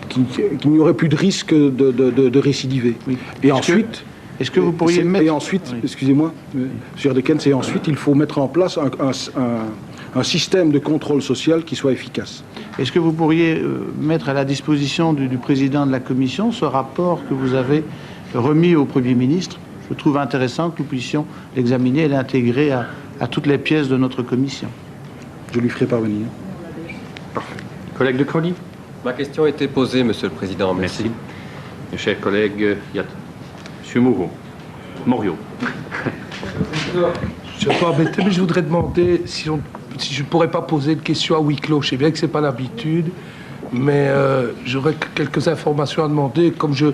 qu'il n'y aurait plus de risque de récidiver. Oui. Et ensuite... Est-ce que vous pourriez mettre... Et ensuite, oui. Excusez-moi, M. Erdekens, et ensuite, il faut mettre en place un système de contrôle social qui soit efficace. Est-ce que vous pourriez mettre à la disposition du président de la Commission ce rapport que vous avez remis au Premier ministre? Je trouve intéressant que nous puissions l'examiner et l'intégrer à toutes les pièces de notre Commission. Je lui ferai parvenir. Parfait. Collègue de Crony? Ma question a été posée, Monsieur le Président. Merci. Mes chers collègues, Monsieur Morio. Je ne vais pas embêter, mais je voudrais demander si je ne pourrais pas poser une question à huis clos. Je sais bien que ce n'est pas l'habitude, mais j'aurais quelques informations à demander. Comme je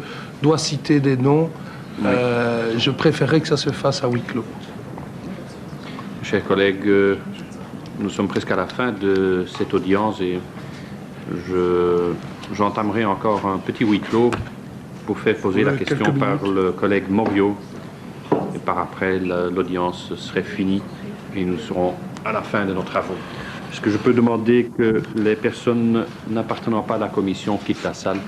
dois citer des noms, je préférerais que ça se fasse à huis clos. Chers collègues, nous sommes presque à la fin de cette audience et j'entamerai encore un petit huis clos pour faire poser la question par le collègue Morio. Et par après, l'audience serait finie et nous serons à la fin de nos travaux. Est-ce que je peux demander que les personnes n'appartenant pas à la commission quittent la salle?